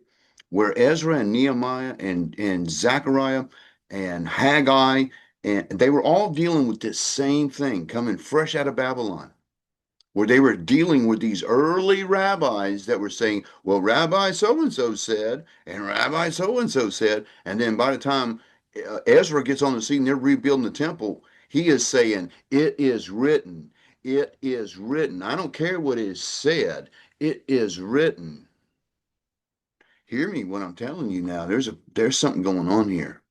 where Ezra and Nehemiah and Zechariah and Haggai, and they were all dealing with this same thing, coming fresh out of Babylon, where they were dealing with these early rabbis that were saying, well, Rabbi so-and-so said, and Rabbi so-and-so said, and then by the time Ezra gets on the scene, they're rebuilding the temple, he is saying, it is written, it is written. I don't care what is said, it is written. Hear me when I'm telling you now, there's something going on here.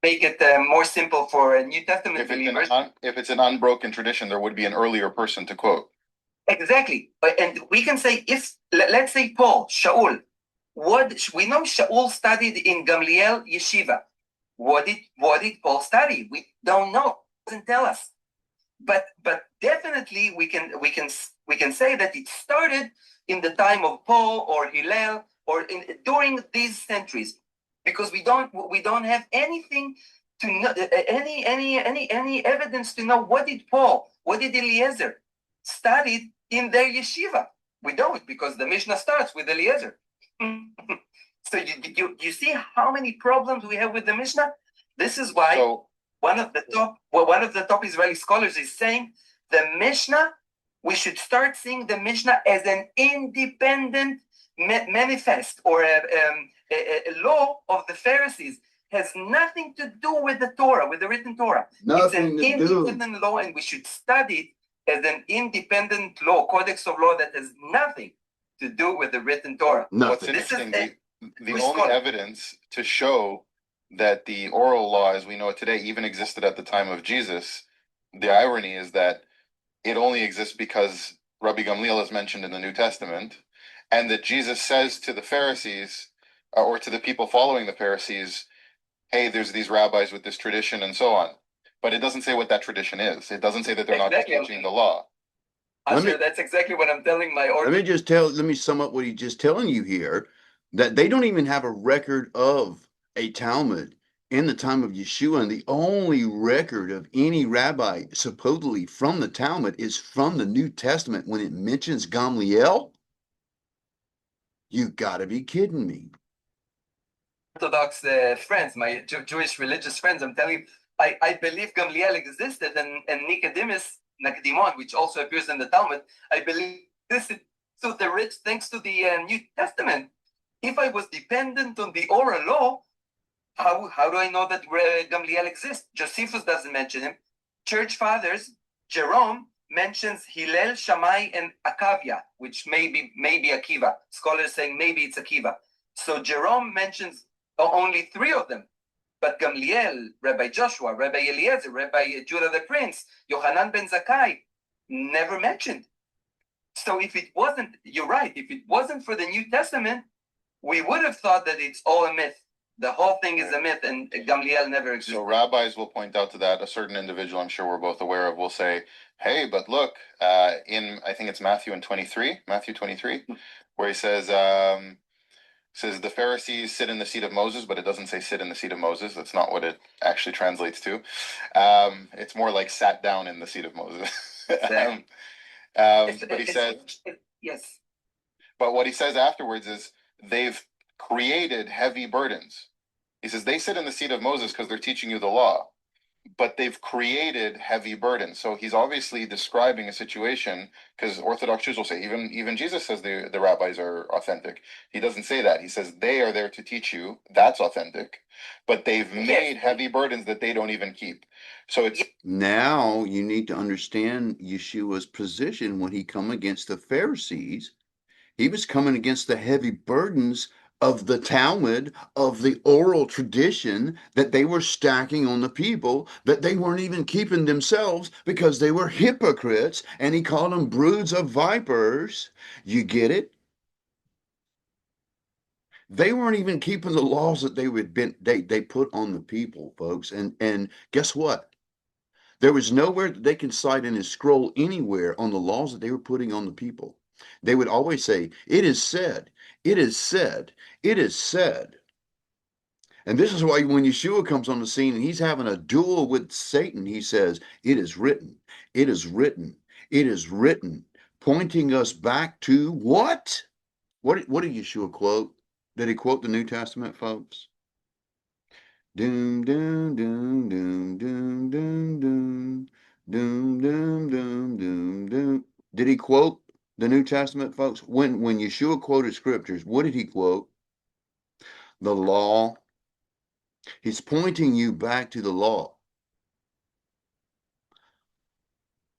Make it more simple for New Testament believers. If it's an unbroken tradition, there would be an earlier person to quote. Exactly. And we can say, if, let's say Paul, Shaul, we know Shaul studied in Gamliel Yeshiva. What did Paul study? We don't know. It doesn't tell us. But definitely we can say that it started in the time of Paul or Hillel or during these centuries, because we don't have anything to know, any evidence to know what did Eliezer studied in their yeshiva. We don't, because the Mishnah starts with Eliezer. So you see how many problems we have with the Mishnah. This is why one of the top Israeli scholars is saying the Mishnah, we should start seeing the Mishnah as an independent manifest or a law of the Pharisees. Has nothing to do with the Torah, with the written Torah. Nothing it's an independent law, and we should study it as an independent law, codex of law that has nothing to do with the written Torah. What's interesting, the only evidence to show that the oral law as we know it today even existed at the time of Jesus, the irony is that it only exists because Rabbi Gamliel is mentioned in the New Testament, and that Jesus says to the Pharisees, or to the people following the Pharisees, hey, there's these rabbis with this tradition and so on. But it doesn't say what that tradition is. It doesn't say that they're not teaching the law. That's exactly what I'm telling my audience. Let me sum up what he's just telling you here, that they don't even have a record of a Talmud in the time of Yeshua, and the only record of any rabbi supposedly from the Talmud is from the New Testament when it mentions Gamliel. You gotta be kidding me. Orthodox friends, my Jewish religious friends, I'm telling you, I believe Gamliel existed, and Nicodemus, Nakdimon, which also appears in the Talmud, I believe this is so the rich, thanks to the New Testament. If I was dependent on the oral law, how do I know that Gamliel exists? Josephus doesn't mention him. Church fathers, Jerome mentions Hillel, Shammai, and Akavia, which may be Akiva. Scholars saying maybe it's Akiva. So Jerome mentions only three of them. But Gamliel, Rabbi Joshua, Rabbi Eliezer, Rabbi Judah the Prince, Yohanan ben Zakkai, never mentioned. So if it wasn't, you're right, if it wasn't for the New Testament, we would have thought that it's all a myth. The whole thing is a myth, and Gamliel never existed. So rabbis will point out to that. A certain individual, I'm sure we're both aware of, will say, "Hey, but look, in I think it's Matthew 23, where he says." Says the Pharisees sit in the seat of Moses, but it doesn't say sit in the seat of Moses. That's not what it actually translates to. It's more like sat down in the seat of Moses. But he says, yes. But what he says afterwards is they've created heavy burdens. He says they sit in the seat of Moses because they're teaching you the law, but they've created heavy burdens. So he's obviously describing a situation, because Orthodox Jews will say, even Jesus says the rabbis are authentic. He doesn't say that. He says they are there to teach you. That's authentic. But they've made heavy burdens that they don't even keep. So it's now you need to understand Yeshua's position when he come against the Pharisees. He was coming against the heavy burdens of the Talmud, of the oral tradition that they were stacking on the people, that they weren't even keeping themselves because they were hypocrites, and he called them broods of vipers. You get it? They weren't even keeping the laws that they put on the people, folks. And guess what? There was nowhere that they can cite in his scroll anywhere on the laws that they were putting on the people. They would always say, "It is said, it is said, it is said." And this is why when Yeshua comes on the scene and he's having a duel with Satan, he says, "It is written, it is written, it is written," pointing us back to what? What did Yeshua quote? Did he quote the New Testament, folks? Doom, doom, doom, doom, doom, doom, doom, doom, doom, doom, doom, doom. Did he quote the New Testament, folks? When Yeshua quoted scriptures, what did he quote? The law. He's pointing you back to the law.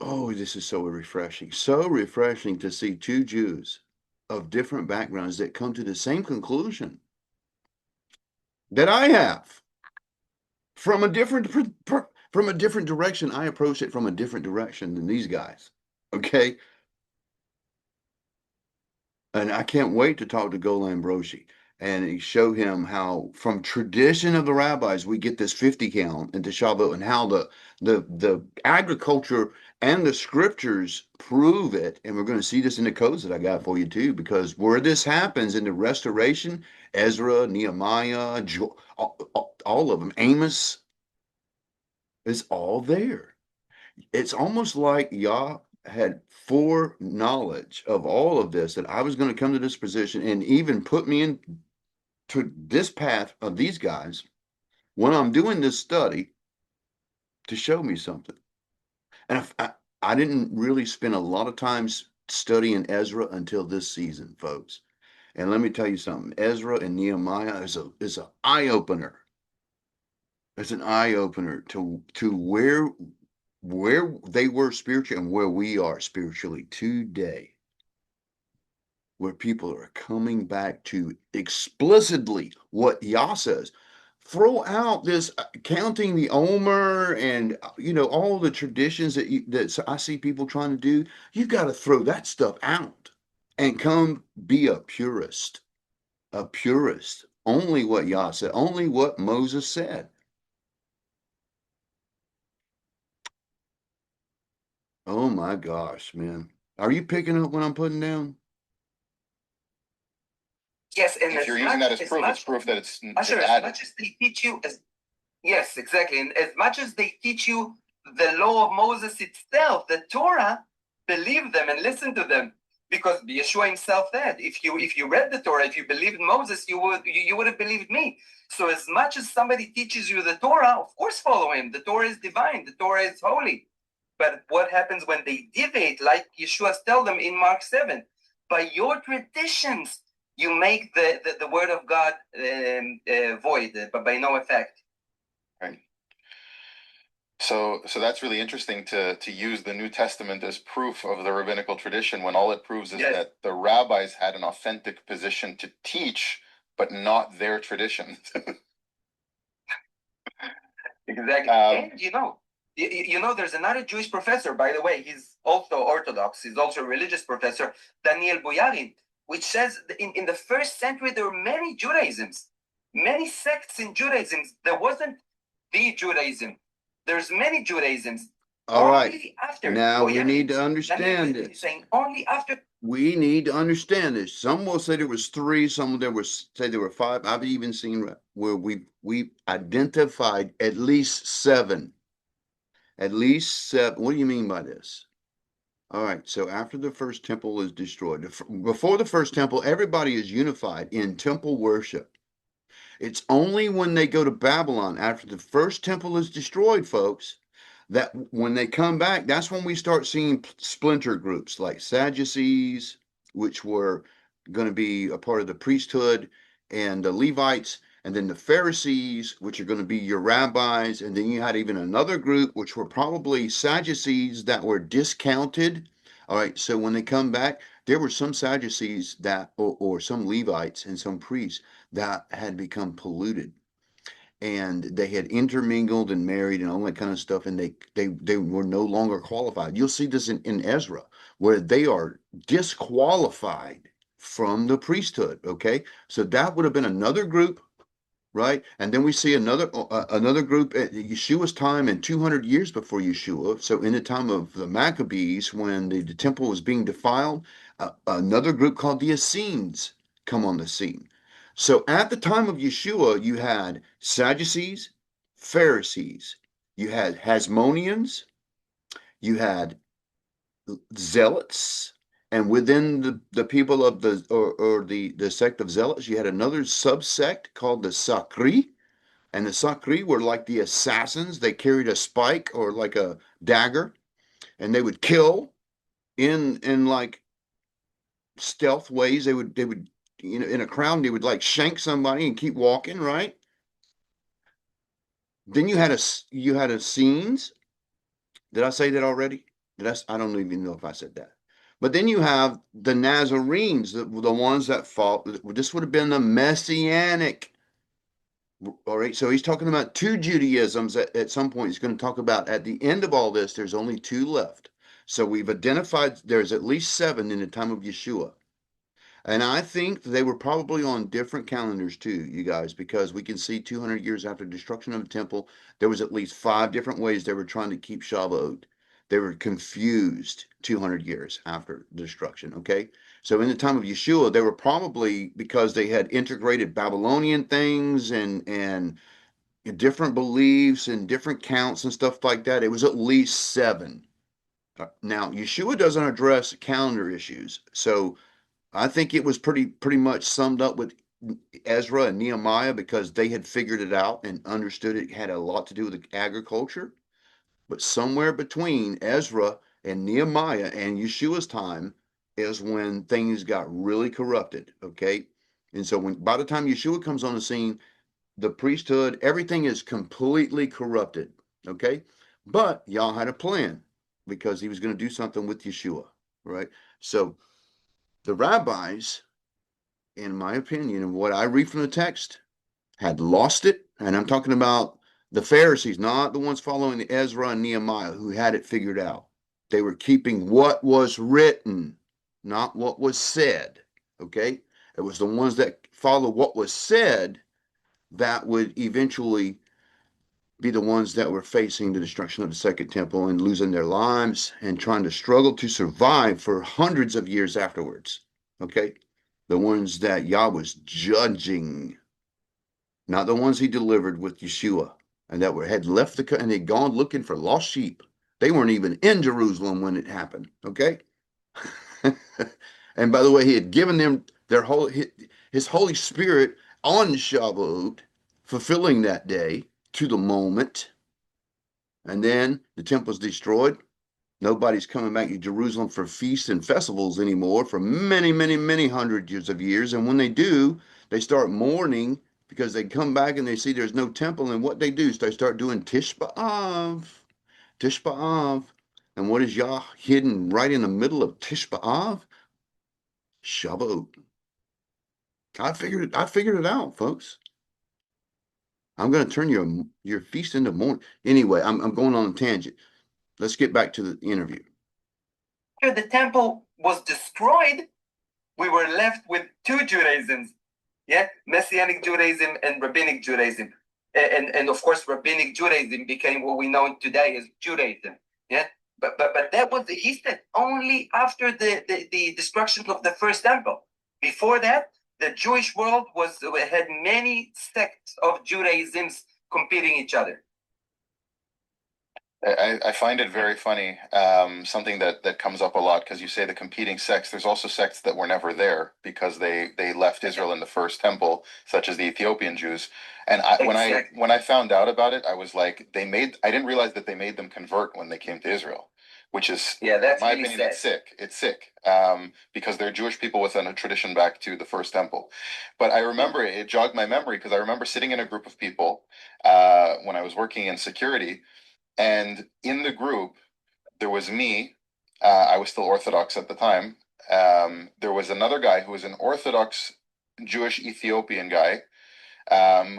Oh, this is so refreshing. So refreshing to see two Jews of different backgrounds that come to the same conclusion that I have. From a different direction. I approach it from a different direction than these guys. Okay. And I can't wait to talk to Golan Broshi and show him how, from tradition of the rabbis, we get this 50 count into Shavuot, and how the agriculture and the scriptures prove it. And we're going to see this in the codes that I got for you too, because where this happens in the restoration, Ezra, Nehemiah, all of them, Amos, is all there. It's almost like Yah had foreknowledge of all of this, that I was going to come to this position and even put me into this path of these guys when I'm doing this study to show me something. And I didn't really spend a lot of time studying Ezra until this season, folks. And let me tell you something, Ezra and Nehemiah is an eye-opener. It's an eye-opener to where they were spiritually and where we are spiritually today, where people are coming back to explicitly what Yah says. Throw out this counting the Omer and all the traditions that I see people trying to do. You've got to throw that stuff out and come be a purist. A purist. Only what Yah said, only what Moses said. Oh my gosh, man. Are you picking up what I'm putting down? Yes, and if you're using that as proof, it's proof that it's Asher, as much as they teach you, yes, exactly. And as much as they teach you the law of Moses itself, the Torah, believe them and listen to them. Because Yeshua himself said, if you read the Torah, if you believed Moses, you would have believed me. So as much as somebody teaches you the Torah, of course follow him. The Torah is divine. The Torah is holy. But what happens when they deviate, like Yeshua tells them in Mark 7? By your traditions, you make the word of God void, but by no effect. Right. So that's really interesting to use the New Testament as proof of the rabbinical tradition, when all it proves is that the rabbis had an authentic position to teach, but not their tradition. Exactly. And there's another Jewish professor, by the way, he's also Orthodox, he's also a religious professor, Daniel Boyarin, which says in the first century there were many Judaisms. many sects in Judaism. There wasn't the Judaism. There's many Judaisms. All right. Only after. Now we yeah, need to let me understand finish this. saying only after. We need to understand this. Some will say there was 3, some there was say there were 5. I've even seen where we identified at least 7. At least 7. What do you mean by this? All right, so after the first temple is destroyed, before the first temple, everybody is unified in temple worship. It's only when they go to Babylon after the first temple is destroyed, folks, that when they come back, that's when we start seeing splinter groups like Sadducees, which were going to be a part of the priesthood, and the Levites, and then the Pharisees, which are going to be your rabbis, and then you had even another group, which were probably Sadducees that were discounted. All right, so when they come back, there were some Sadducees that, or some Levites and some priests that had become polluted, and they had intermingled and married and all that kind of stuff, and they were no longer qualified. You'll see this in Ezra, where they are disqualified from the priesthood. Okay, so that would have been another group, right? And then we see another group at Yeshua's time and 200 years before Yeshua. So in the time of the Maccabees, when the temple was being defiled, another group called the Essenes come on the scene. So at the time of Yeshua, you had Sadducees, Pharisees, you had Hasmoneans, you had Zealots, and within the people of the sect of Zealots, you had another subsect called the Sakri. And the Sakri were like the assassins. They carried a spike or like a dagger, and they would kill in like stealth ways. They would in a crowd, they would like shank somebody and keep walking, right? Then you had Essenes. Did I say that already? I don't even know if I said that. But then you have the Nazarenes, the ones that fought. This would have been the Messianic. All right, so he's talking about 2 Judaisms at some point. He's going to talk about at the end of all this, there's only 2 left. So we've identified there's at least 7 in the time of Yeshua. And I think they were probably on different calendars too, you guys, because we can see 200 years after destruction of the temple, there was at least 5 different ways they were trying to keep Shavuot. They were confused 200 years after destruction, okay? So in the time of Yeshua, they were probably, because they had integrated Babylonian things and different beliefs and different counts and stuff like that, it was at least 7. Now, Yeshua doesn't address calendar issues, so I think it was pretty much summed up with Ezra and Nehemiah, because they had figured it out and understood it had a lot to do with agriculture. But somewhere between Ezra and Nehemiah and Yeshua's time is when things got really corrupted. Okay. And so by the time Yeshua comes on the scene, the priesthood, everything is completely corrupted. Okay. But y'all had a plan because he was going to do something with Yeshua. Right. So the rabbis, in my opinion, and what I read from the text, had lost it. And I'm talking about the Pharisees, not the ones following Ezra and Nehemiah, who had it figured out. They were keeping what was written, not what was said. Okay? It was the ones that follow what was said that would eventually be the ones that were facing the destruction of the second temple and losing their lives and trying to struggle to survive for hundreds of years afterwards. Okay? The ones that Yah was judging, not the ones he delivered with Yeshua, and that had left and had gone looking for lost sheep. They weren't even in Jerusalem when it happened. Okay. And by the way, he had given them his Holy Spirit on Shavuot, fulfilling that day to the moment. And then the temple's destroyed. Nobody's coming back to Jerusalem for feasts and festivals anymore for many, many, many hundreds of years. And when they do, they start mourning because they come back and they see there's no temple. And what they do is they start doing Tish B'Av. Tish B'Av. And what is Yah hidden right in the middle of Tish B'Av? Shavuot. I figured it out, folks. I'm going to turn your feast into mourning. Anyway, I'm going on a tangent. Let's get back to the interview. After the temple was destroyed, we were left with 2 Judaisms. Yeah, Messianic Judaism and Rabbinic Judaism. And of course, Rabbinic Judaism became what we know today as Judaism. Yeah, but that was, he said, only after the destruction of the first temple. Before that, the Jewish world had many sects of Judaisms competing each other. I find it very funny, something that comes up a lot, because you say the competing sects. There's also sects that were never there because they left Israel in the first temple, such as the Ethiopian Jews. And when I found out about it, I was like, I didn't realize that they made them convert when they came to Israel, which is, that's in my really opinion, sad. it's sick. It's sick, because they're Jewish people within a tradition back to the first temple. But I remember it jogged my memory, because I remember sitting in a group of people when I was working in security. And in the group, there was me. I was still Orthodox at the time. There was another guy who was an Orthodox Jewish Ethiopian guy,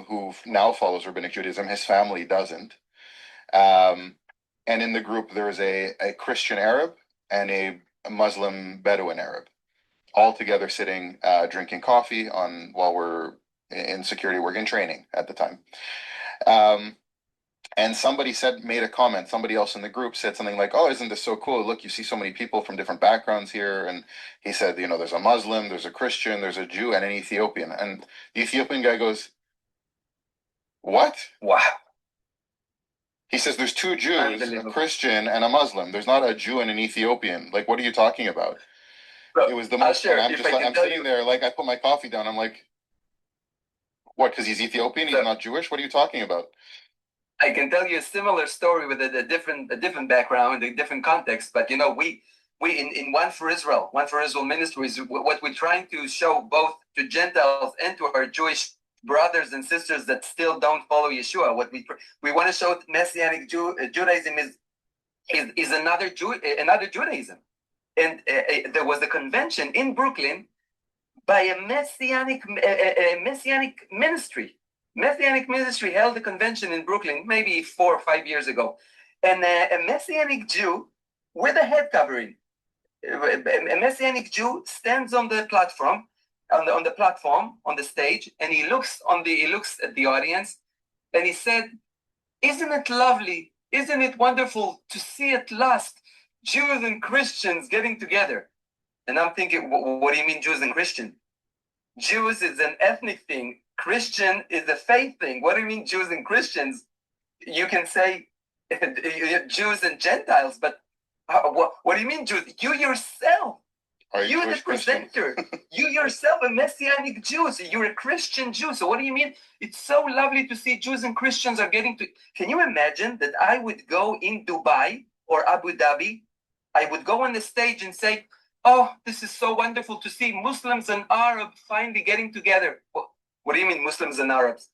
who now follows Rabbinic Judaism. His family doesn't. And in the group, there was a Christian Arab and a Muslim Bedouin Arab, all together sitting, drinking coffee while we're in security work and training at the time. And somebody made a comment, somebody else in the group said something like, "Oh, isn't this so cool? Look, you see so many people from different backgrounds here." And he said, there's a Muslim, there's a Christian, there's a Jew, and an Ethiopian. And the Ethiopian guy goes, "What?" Wow. He says, "There's two Jews, a Christian and a Muslim. There's not a Jew and an Ethiopian. Like, what are you talking about?" Bro, it was the most, sure, I'm sitting there, like, I put my coffee down. I'm like, what, because he's Ethiopian, he's not Jewish? What are you talking about? I can tell you a similar story with a different background, a different context. But we in One for Israel Ministries, what we're trying to show both to Gentiles and to our Jewish brothers and sisters that still don't follow Yeshua. What we want to show Messianic Judaism is another Judaism. And there was a convention in Brooklyn by a Messianic ministry. Messianic ministry held a convention in Brooklyn maybe 4 or 5 years ago, and a Messianic Jew with a head covering, a Messianic Jew stands on the platform, on the stage, and he looks at the audience, and he said, "Isn't it lovely? Isn't it wonderful to see at last Jews and Christians getting together?" And I'm thinking, what do you mean Jews and Christians? Jews is an ethnic thing. Christian is a faith thing. What do you mean Jews and Christians? You can say Jews and Gentiles, but what do you mean Jews? You yourself, you're the presenter. You yourself a Messianic Jew, so you're a Christian Jew. So what do you mean? It's so lovely to see Jews and Christians are getting to. Can you imagine that I would go in Dubai or Abu Dhabi? I would go on the stage and say, "Oh, this is so wonderful to see Muslims and Arabs finally getting together." What do you mean Muslims and Arabs?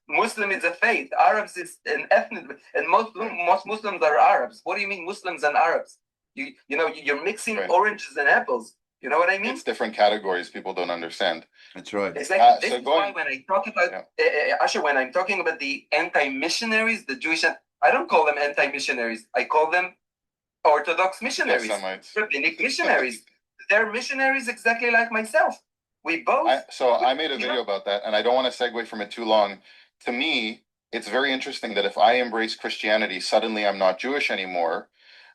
Muslim is a faith. Arabs is an ethnic, and most Muslims are Arabs. What do you mean Muslims and Arabs? You're mixing oranges and apples. You know what I mean? It's different categories people don't understand. That's right. Exactly. This is why when I talk about Asher, when I'm talking about the anti-missionaries, the Jewish, I don't call them anti-missionaries. I call them Orthodox missionaries, Rabbinic missionaries. They're missionaries exactly like myself. We both. I made a video about that, and I don't want to segue from it too long. To me, it's very interesting that if I embrace Christianity, suddenly I'm not Jewish anymore,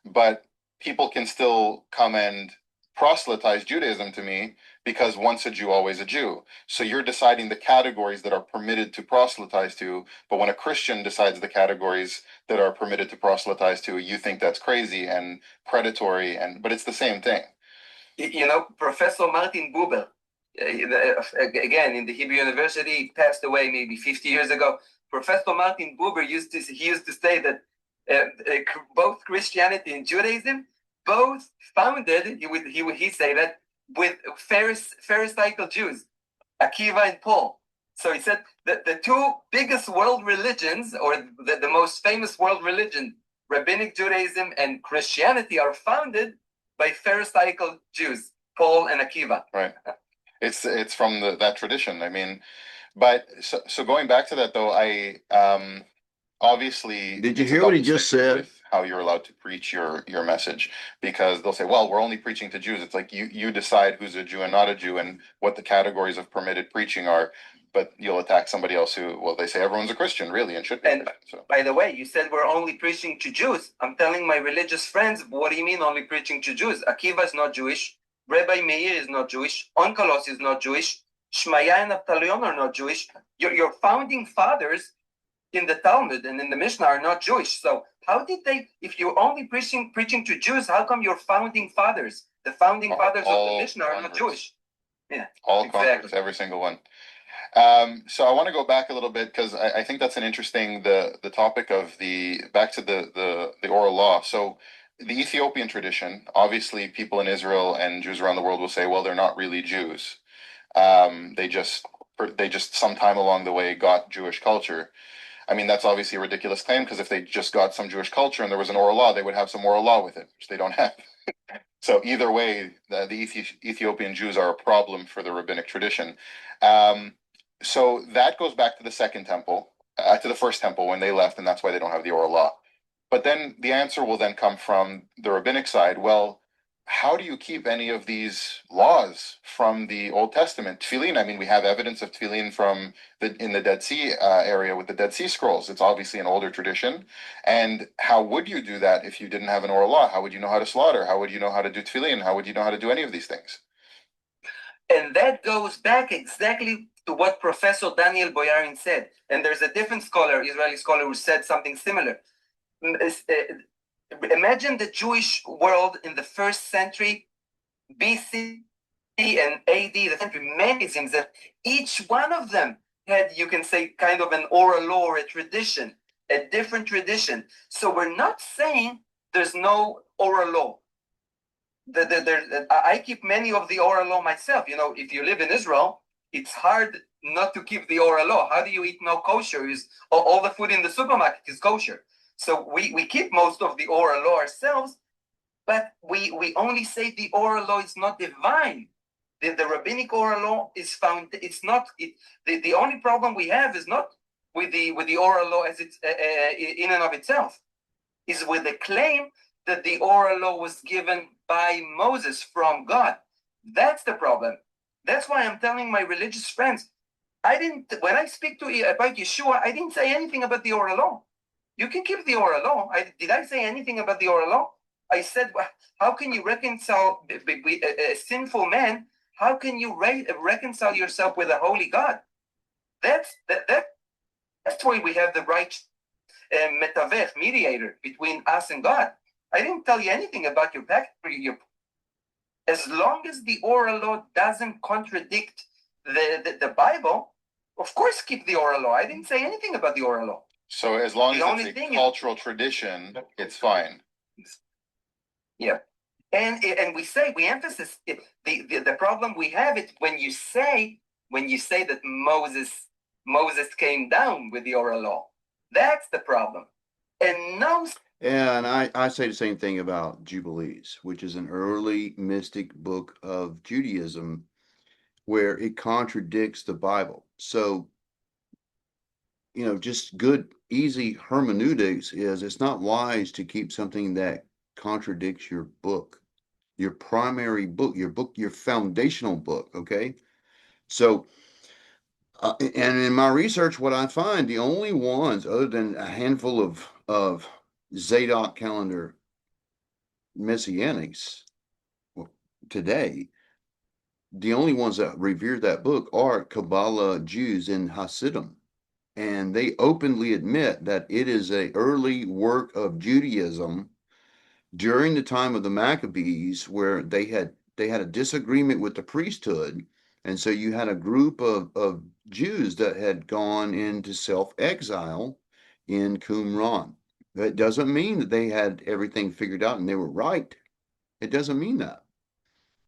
but people can still come and proselytize Judaism to me, because once a Jew, always a Jew. So you're deciding the categories that are permitted to proselytize to, but when a Christian decides the categories that are permitted to proselytize to, you think that's crazy and predatory, but it's the same thing. Professor Martin Buber, again in the Hebrew University, passed away maybe 50 years ago. Professor Martin Buber used to say that both Christianity and Judaism both founded, he say that, with Pharisaical Jews, Akiva and Paul. So he said that the two biggest world religions, or the most famous world religion, Rabbinic Judaism and Christianity, are founded by Pharisaical Jews, Paul and Akiva. Right. It's from that tradition. I mean, but so going back to that though, I obviously. Did you hear what he just said? how you're allowed to preach your message, because they'll say, well, we're only preaching to Jews. It's like you decide who's a Jew and not a Jew and what the categories of permitted preaching are, but you'll attack somebody else who, well, they say everyone's a Christian, really, and should be. And by the way, you said we're only preaching to Jews. I'm telling my religious friends, what do you mean only preaching to Jews? Akiva is not Jewish. Rabbi Meir is not Jewish. Onkelos is not Jewish. Shmaya and Abtalion are not Jewish. Your founding fathers in the Talmud and in the Mishnah are not Jewish. So how did they, if you're only preaching to Jews, how come your founding fathers, the founding fathers of the Mishnah are not Jewish? Yeah, all converts, every single one. So I want to go back a little bit, because I think that's an interesting, the topic of back to the oral law. So the Ethiopian tradition, obviously people in Israel and Jews around the world will say, well, they're not really Jews. They just sometime along the way got Jewish culture. I mean, that's obviously a ridiculous claim, because if they just got some Jewish culture and there was an oral law, they would have some oral law with it, which they don't have. So either way, the Ethiopian Jews are a problem for the rabbinic tradition. So that goes back to the second temple, to the first temple when they left, and that's why they don't have the oral law. But then the answer will then come from the rabbinic side. Well, how do you keep any of these laws from the Old Testament? Tefillin, I mean, we have evidence of tefillin from in the Dead Sea area with the Dead Sea Scrolls. It's obviously an older tradition. And how would you do that if you didn't have an oral law? How would you know how to slaughter? How would you know how to do tefillin? How would you know how to do any of these things? And that goes back exactly to what Professor Daniel Boyarin said. And there's a different scholar, Israeli scholar, who said something similar. Imagine the Jewish world in the first century BC and AD, the century Maizim, that each one of them had, you can say, kind of an oral law or a tradition, a different tradition. So we're not saying there's no oral law. I keep many of the oral law myself. You know, if you live in Israel, it's hard not to keep the oral law. How do you eat no kosher? All the food in the supermarket is kosher. So we keep most of the oral law ourselves, but we only say the oral law is not divine. The rabbinic oral law is found. It's not. The only problem we have is not with the oral law as it's in and of itself, is with the claim that the oral law was given by Moses from God. That's the problem. That's why I'm telling my religious friends, when I speak to you about Yeshua, I didn't say anything about the oral law. You can keep the oral law. Did I say anything about the oral law? I said, how can you reconcile a sinful man? How can you reconcile yourself with a holy God? That's why we have the right metavech, mediator between us and God. I didn't tell you anything about your pact. As long as the oral law doesn't contradict the Bible, of course keep the oral law. I didn't say anything about the oral law. So as long as it's a cultural tradition, it's fine. Yeah. And we emphasize the problem we have is when you say that Moses came down with the oral law. That's the problem. And no. And I say the same thing about Jubilees, which is an early mystic book of Judaism where it contradicts the Bible. So, you know, just good, easy hermeneutics is it's not wise to keep something that contradicts your book, your primary book, your foundational book. Okay. So, and in my research, what I find, the only ones other than a handful of Zadok calendar messianics today, the only ones that revere that book are Kabbalah Jews in Hasidim. And they openly admit that it is an early work of Judaism during the time of the Maccabees, where they had a disagreement with the priesthood. And so you had a group of Jews that had gone into self-exile in Qumran. That doesn't mean that they had everything figured out and they were right. It doesn't mean that.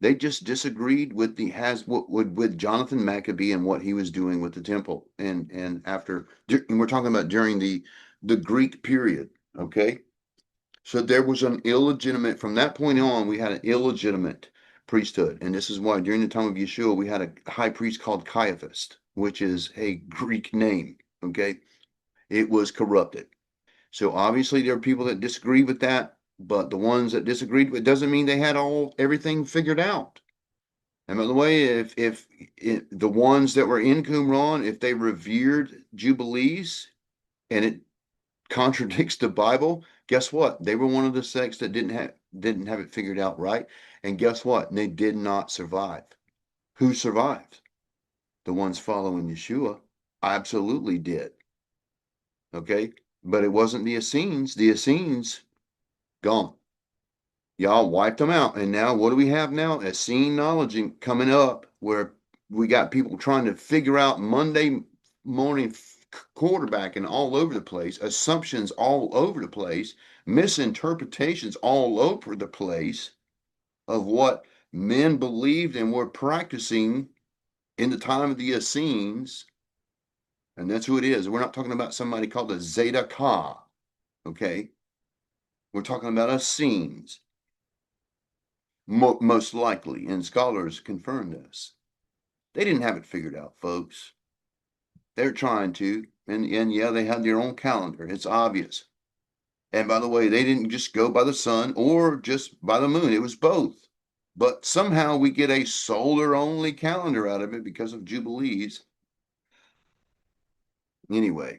They just disagreed with with Jonathan Maccabee and what he was doing with the temple, and we're talking about during the Greek period. Okay, so there was an illegitimate, from that point on, we had an illegitimate priesthood, and this is why during the time of Yeshua we had a high priest called Caiaphas, which is a Greek name. Okay, it was corrupted. So obviously there are people that disagree with that, but the ones that disagreed with it doesn't mean they had everything figured out. And by the way, if the ones that were in Qumran, if they revered Jubilees and it contradicts the Bible, guess what? They were one of the sects that didn't have it figured out right. And guess what? They did not survive. Who survived? The ones following Yeshua absolutely did. Okay, but it wasn't the Essenes. The Essenes gone. Y'all wiped them out, and now what do we have now? Essene knowledge coming up, where we got people trying to figure out Monday morning quarterbacking all over the place, assumptions all over the place, misinterpretations all over the place of what men believed and were practicing in the time of the Essenes. And that's who it is. We're not talking about somebody called a Zeta Ka, okay? We're talking about Essenes, most likely, and scholars confirm this. They didn't have it figured out, folks. They're trying to, and yeah, they had their own calendar. It's obvious. And by the way, they didn't just go by the sun or just by the moon. It was both. But somehow we get a solar only calendar out of it because of Jubilees. Anyway.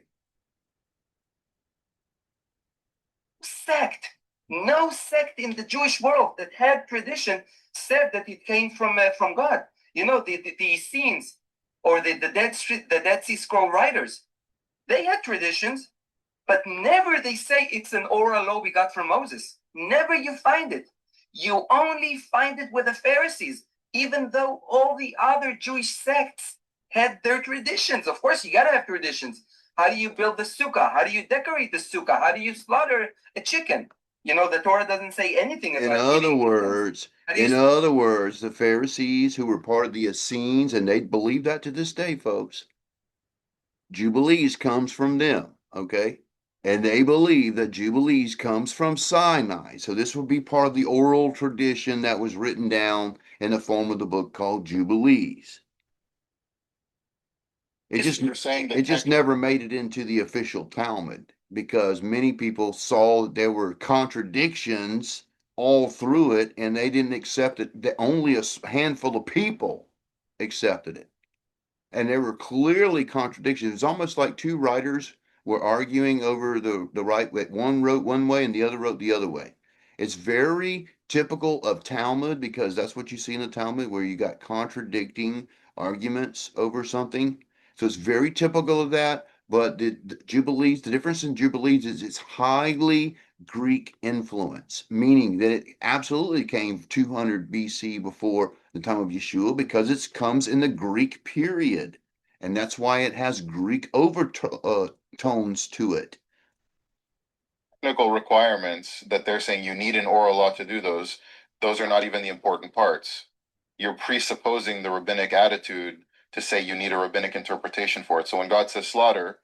Sect. No sect in the Jewish world that had tradition said that it came from God. You know, the Essenes or the Dead Sea Scroll writers, they had traditions, but never they say it's an oral law we got from Moses. Never you find it. You only find it with the Pharisees, even though all the other Jewish sects had their traditions. Of course, you got to have traditions. How do you build the sukkah? How do you decorate the sukkah? How do you slaughter a chicken? You know, the Torah doesn't say anything about In other words, the Pharisees who were part of the Essenes, and they believe that to this day, folks, Jubilees comes from them, okay? And they believe that Jubilees comes from Sinai. So this would be part of the oral tradition that was written down in the form of the book called Jubilees. It just never made it into the official Talmud because many people saw that there were contradictions all through it, and they didn't accept it. That only a handful of people accepted it. And there were clearly contradictions. It's almost like two writers were arguing over the right way. One wrote one way and the other wrote the other way. It's very typical of Talmud because that's what you see in the Talmud, where you got contradicting arguments over something. So it's very typical of that. But the Jubilees, the difference in Jubilees is it's highly Greek influence, meaning that it absolutely came 200 BC before the time of Yeshua because it comes in the Greek period. And that's why it has Greek overtones to it. Technical requirements that they're saying you need an oral law to do those are not even the important parts. You're presupposing the rabbinic attitude to say you need a rabbinic interpretation for it. So when God says slaughter,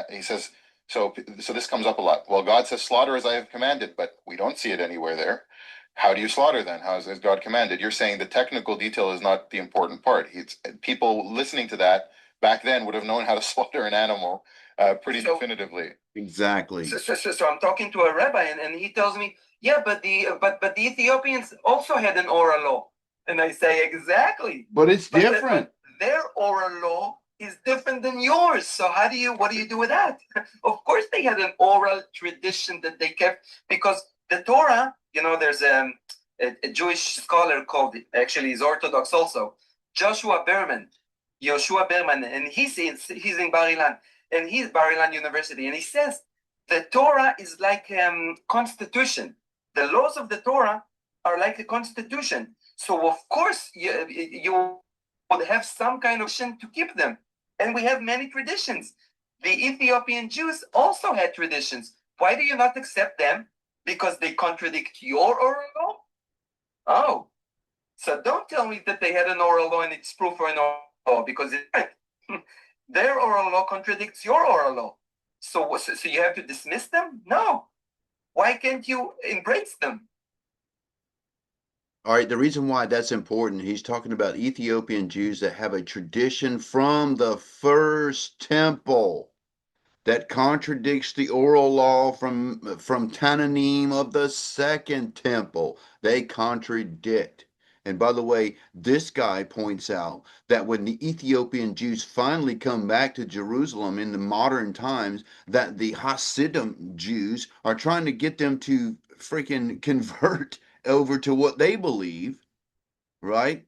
he says, so this comes up a lot. Well, God says slaughter as I have commanded, but we don't see it anywhere there. How do you slaughter then? How is God commanded? You're saying the technical detail is not the important part. People listening to that back then would have known how to slaughter an animal pretty definitively. Exactly. So I'm talking to a rabbi, and he tells me, yeah, but the Ethiopians also had an oral law. And I say, exactly. But it's different. Their oral law is different than yours. So what do you do with that? Of course they had an oral tradition that they kept, because the Torah, you know, there's a Jewish scholar called, actually he's Orthodox also, Yoshua Berman, and he's in Bar Ilan, and he's Bar Ilan University, and he says the Torah is like constitution. The laws of the Torah are like a constitution. So of course you would have some kind of tradition to keep them. And we have many traditions. The Ethiopian Jews also had traditions. Why do you not accept them? Because they contradict your oral law? Oh, so don't tell me that they had an oral law and it's proof for an oral law, because their oral law contradicts your oral law. So you have to dismiss them? No. Why can't you embrace them? All right, the reason why that's important, he's talking about Ethiopian Jews that have a tradition from the first temple. that contradicts the oral law from Tananim of the Second Temple. They contradict. And by the way, this guy points out that when the Ethiopian Jews finally come back to Jerusalem in the modern times, that the Hasidim Jews are trying to get them to freaking convert over to what they believe, right?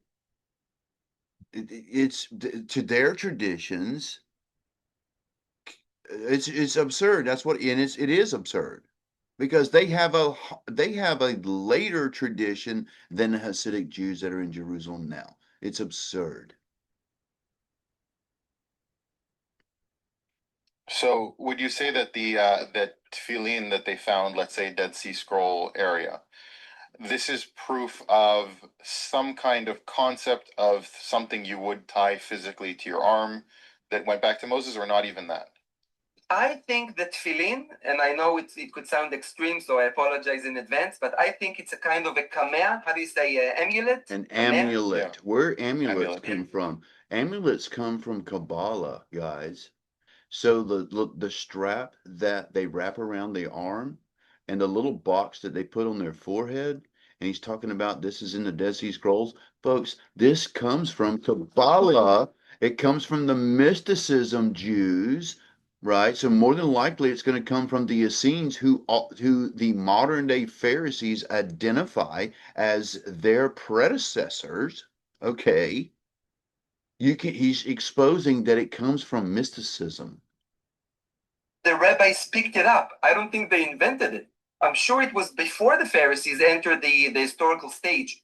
It's to their traditions. It's absurd. That's what, and it is absurd because they have a later tradition than the Hasidic Jews that are in Jerusalem now. It's absurd. So would you say that the that tefillin that they found, let's say Dead Sea Scroll area, this is proof of some kind of concept of something you would tie physically to your arm that went back to Moses, or not even that? I think that tefillin, and I know it could sound extreme, so I apologize in advance, but I think it's a kind of a kameh. How do you say amulet? An Kameh? amulet. Yeah. Where amulets Amulet. come from? Amulets come from Kabbalah, guys. So the strap that they wrap around the arm and the little box that they put on their forehead, and he's talking about this is in the Dead Sea Scrolls, folks, this comes from Kabbalah. It comes from the mysticism Jews, right? So more than likely it's going to come from the Essenes who the modern day Pharisees identify as their predecessors. Okay. He's exposing that it comes from mysticism. The rabbis picked it up. I don't think they invented it. I'm sure it was before the Pharisees entered the historical stage,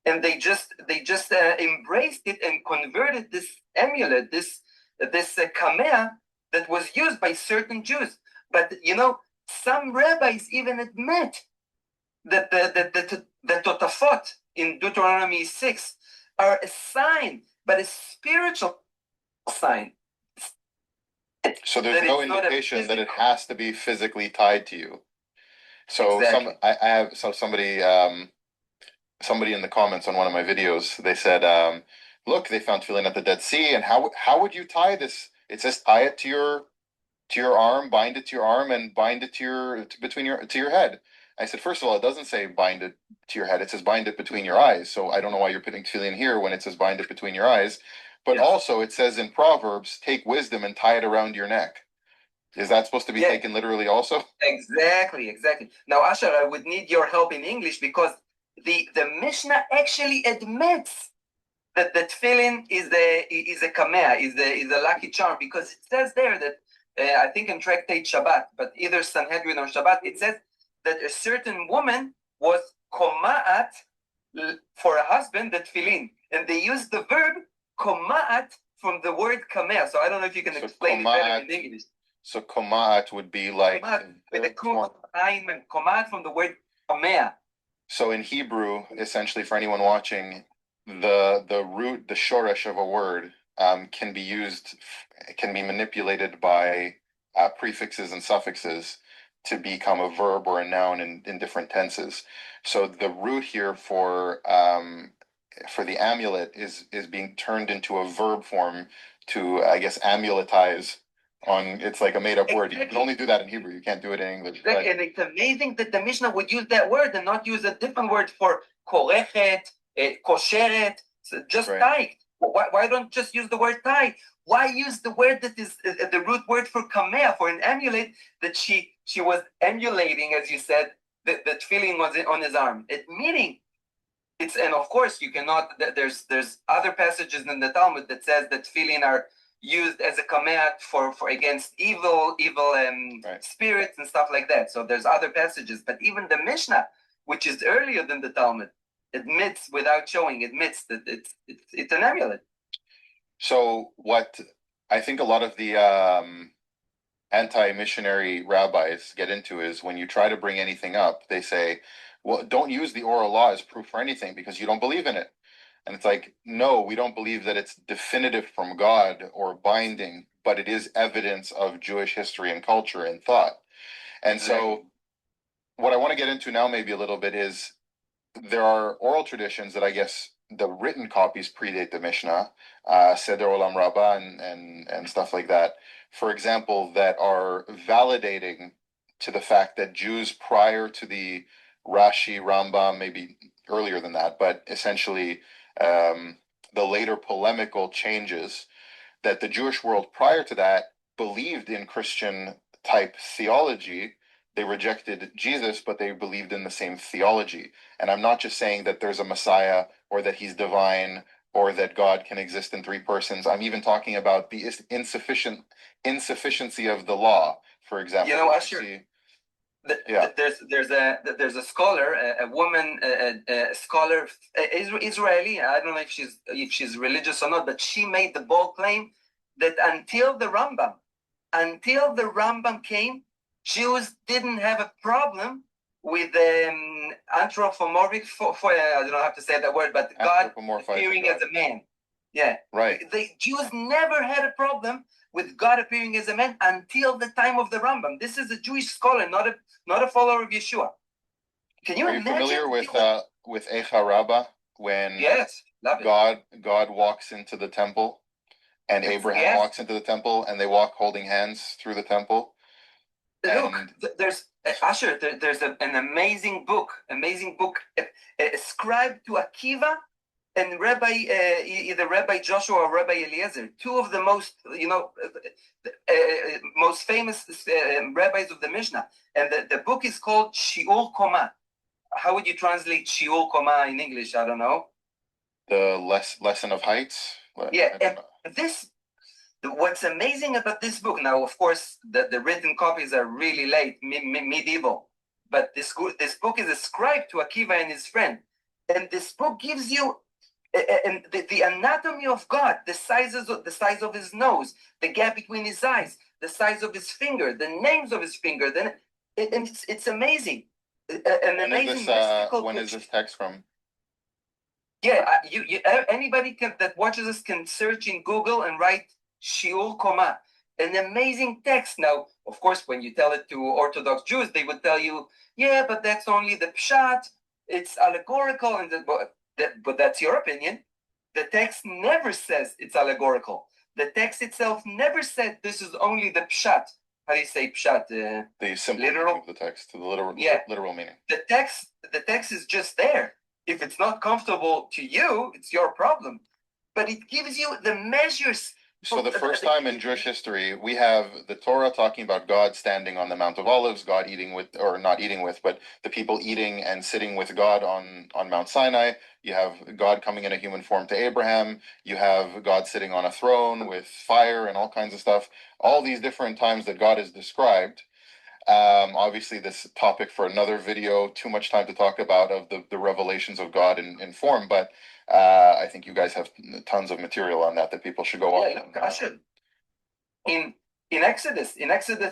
and they just embraced it and converted this amulet, this kameh that was used by certain Jews. But some rabbis even admit that the Totafot in Deuteronomy 6 are a sign, but a spiritual sign. So there's no indication that it has to be physically tied to you. So exactly. I have somebody in the comments on one of my videos, they said, look, they found tefillin at the Dead Sea, and how would you tie this? It says tie it to your arm, bind it to your arm, and bind it to your head. I said, first of all, it doesn't say bind it to your head. It says bind it between your eyes. So I don't know why you're putting tefillin here when it says bind it between your eyes. But yes. Also it says in Proverbs, take wisdom and tie it around your neck. Is that supposed to be taken literally also? Exactly. Now, Asher, I would need your help in English because the Mishnah actually admits that the tefillin is a kameh, is a lucky charm, because it says there that I think in Tractate Shabbat, but either Sanhedrin or Shabbat, it says that a certain woman was koma'at for a husband, the tefillin, and they use the verb koma'at from the word kameh. So I don't know if you can explain it better in English. So koma'at would be like with a koma'at from the word kameh. So in Hebrew, essentially, for anyone watching, the root, the shoresh of a word can be manipulated by prefixes and suffixes to become a verb or a noun in different tenses. So the root here for the amulet is being turned into a verb form to, I guess, amuletize. It's like a made-up word. You can only do that in Hebrew. You can't do it in English. Exactly. And it's amazing that the Mishnah would use that word and not use a different word for korechet, kosheret, just tie. Why don't just use the word tie? Why use the word that is the root word for kameh, for an amulet that she was emulating, as you said, the tefillin was on his arm. Meaning, and of course you cannot. There's other passages in the Talmud that says that tefillin are used as a kameh for against evil spirits and stuff like that. So there's other passages, but even the Mishnah, which is earlier than the Talmud, admits that it's an amulet. So what I think a lot of the anti-missionary rabbis get into is when you try to bring anything up, they say, well, don't use the oral law as proof for anything because you don't believe in it. And it's like, no, we don't believe that it's definitive from God or binding, but it is evidence of Jewish history and culture and thought. And so what I want to get into now maybe a little bit is there are oral traditions that I guess the written copies predate the Mishnah, Seder Olam Rabbah and stuff like that, for example, that are validating to the fact that Jews prior to the Rashi, Rambam, maybe earlier than that, but essentially the later polemical changes, that the Jewish world prior to that believed in Christian type theology. They rejected Jesus, but they believed in the same theology. And I'm not just saying that there's a Messiah or that he's divine or that God can exist in three persons. I'm even talking about the insufficiency of the law, for example. You know, Asher, there's a scholar, a woman, a scholar, Israeli. I don't know if she's religious or not, but she made the bold claim that until the Rambam came, Jews didn't have a problem with anthropomorphic. I don't know how to say that word, but God appearing as a man. Yeah, right. The Jews never had a problem with God appearing as a man until the time of the Rambam. This is a Jewish scholar, not a follower of Yeshua. Can you imagine? Are you familiar with Eicha Rabbah, when God walks into the temple and Abraham walks into the temple and they walk holding hands through the temple? Look, there's Asher. There's an amazing book ascribed to Akiva and either Rabbi Joshua or Rabbi Eliezer, two of the most most famous rabbis of the Mishnah. And the book is called Shiur Koma. How would you translate Shiur Koma in English? I don't know. The lesson of heights. Yeah, and what's amazing about this book, now, of course, the written copies are really late, medieval, but this book is ascribed to Akiva and his friend, and this book gives you the anatomy of God, the size of his nose, the gap between his eyes, the size of his finger, the names of his finger. Then it's amazing. When is this text from? Yeah, anybody that watches us can search in Google and write Shiur Koma, an amazing text. Now, of course, when you tell it to Orthodox Jews, they would tell you, yeah, but that's only the pshat, it's allegorical, but that's your opinion. The text never says it's allegorical. The text itself never said this is only the pshat. How do you say pshat? The simple literal meaning of the text, the literal meaning. The text is just there. If it's not comfortable to you, it's your problem. But it gives you the measures. So the first time in Jewish history, we have the Torah talking about God standing on the Mount of Olives, God eating with, or not eating with, but the people eating and sitting with God on Mount Sinai. You have God coming in a human form to Abraham. You have God sitting on a throne with fire and all kinds of stuff. All these different times that God is described. Obviously, this topic for another video, too much time to talk about, of the revelations of God in form, but I think you guys have tons of material on that people should go on. I should. In Exodus,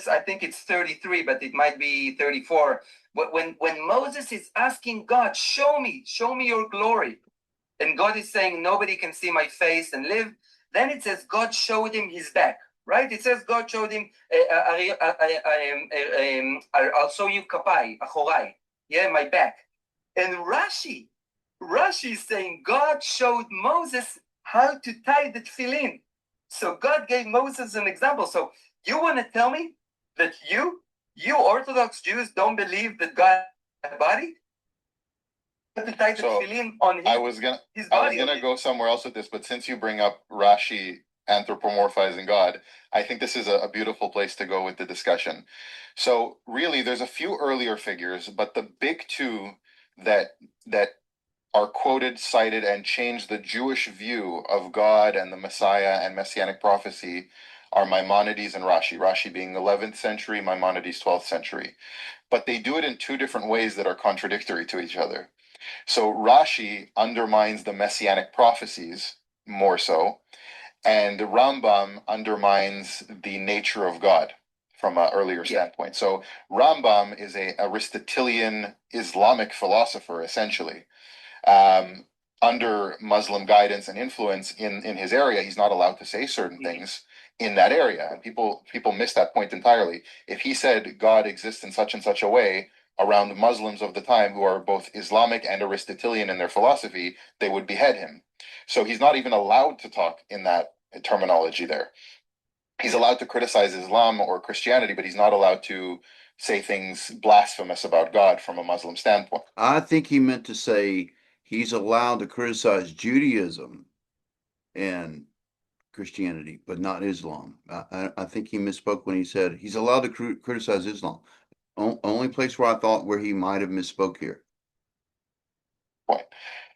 I think it's 33, but it might be 34. But when Moses is asking God, show me your glory, and God is saying, nobody can see my face and live, then it says God showed him his back. Right? It says God showed him, I'll show you kapai, achorai, my back. And Rashi is saying God showed Moses how to tie the tefillin. So God gave Moses an example. So you want to tell me that you Orthodox Jews don't believe that God has a body? To tie the tefillin on his body. I was gonna go somewhere else with this, but since you bring up Rashi anthropomorphizing God, I think this is a beautiful place to go with the discussion. So really, there's a few earlier figures, but the big two that are quoted, cited, and change the Jewish view of God and the Messiah and Messianic prophecy are Maimonides and Rashi. Rashi being 11th century, Maimonides 12th century. But they do it in two different ways that are contradictory to each other. So Rashi undermines the Messianic prophecies more so, and the Rambam undermines the nature of God from an earlier standpoint. So Rambam is a Aristotelian Islamic philosopher, essentially. Under Muslim guidance and influence in his area, he's not allowed to say certain things in that area. And people miss that point entirely. If he said God exists in such and such a way, around Muslims of the time who are both Islamic and Aristotelian in their philosophy, they would behead him. So he's not even allowed to talk in that terminology there. He's allowed to criticize Islam or Christianity, but he's not allowed to say things blasphemous about God from a Muslim standpoint. I think he meant to say he's allowed to criticize Judaism and Christianity, but not Islam. I think he misspoke when he said he's allowed to criticize Islam. Only place where I thought where he might have misspoke here. Point.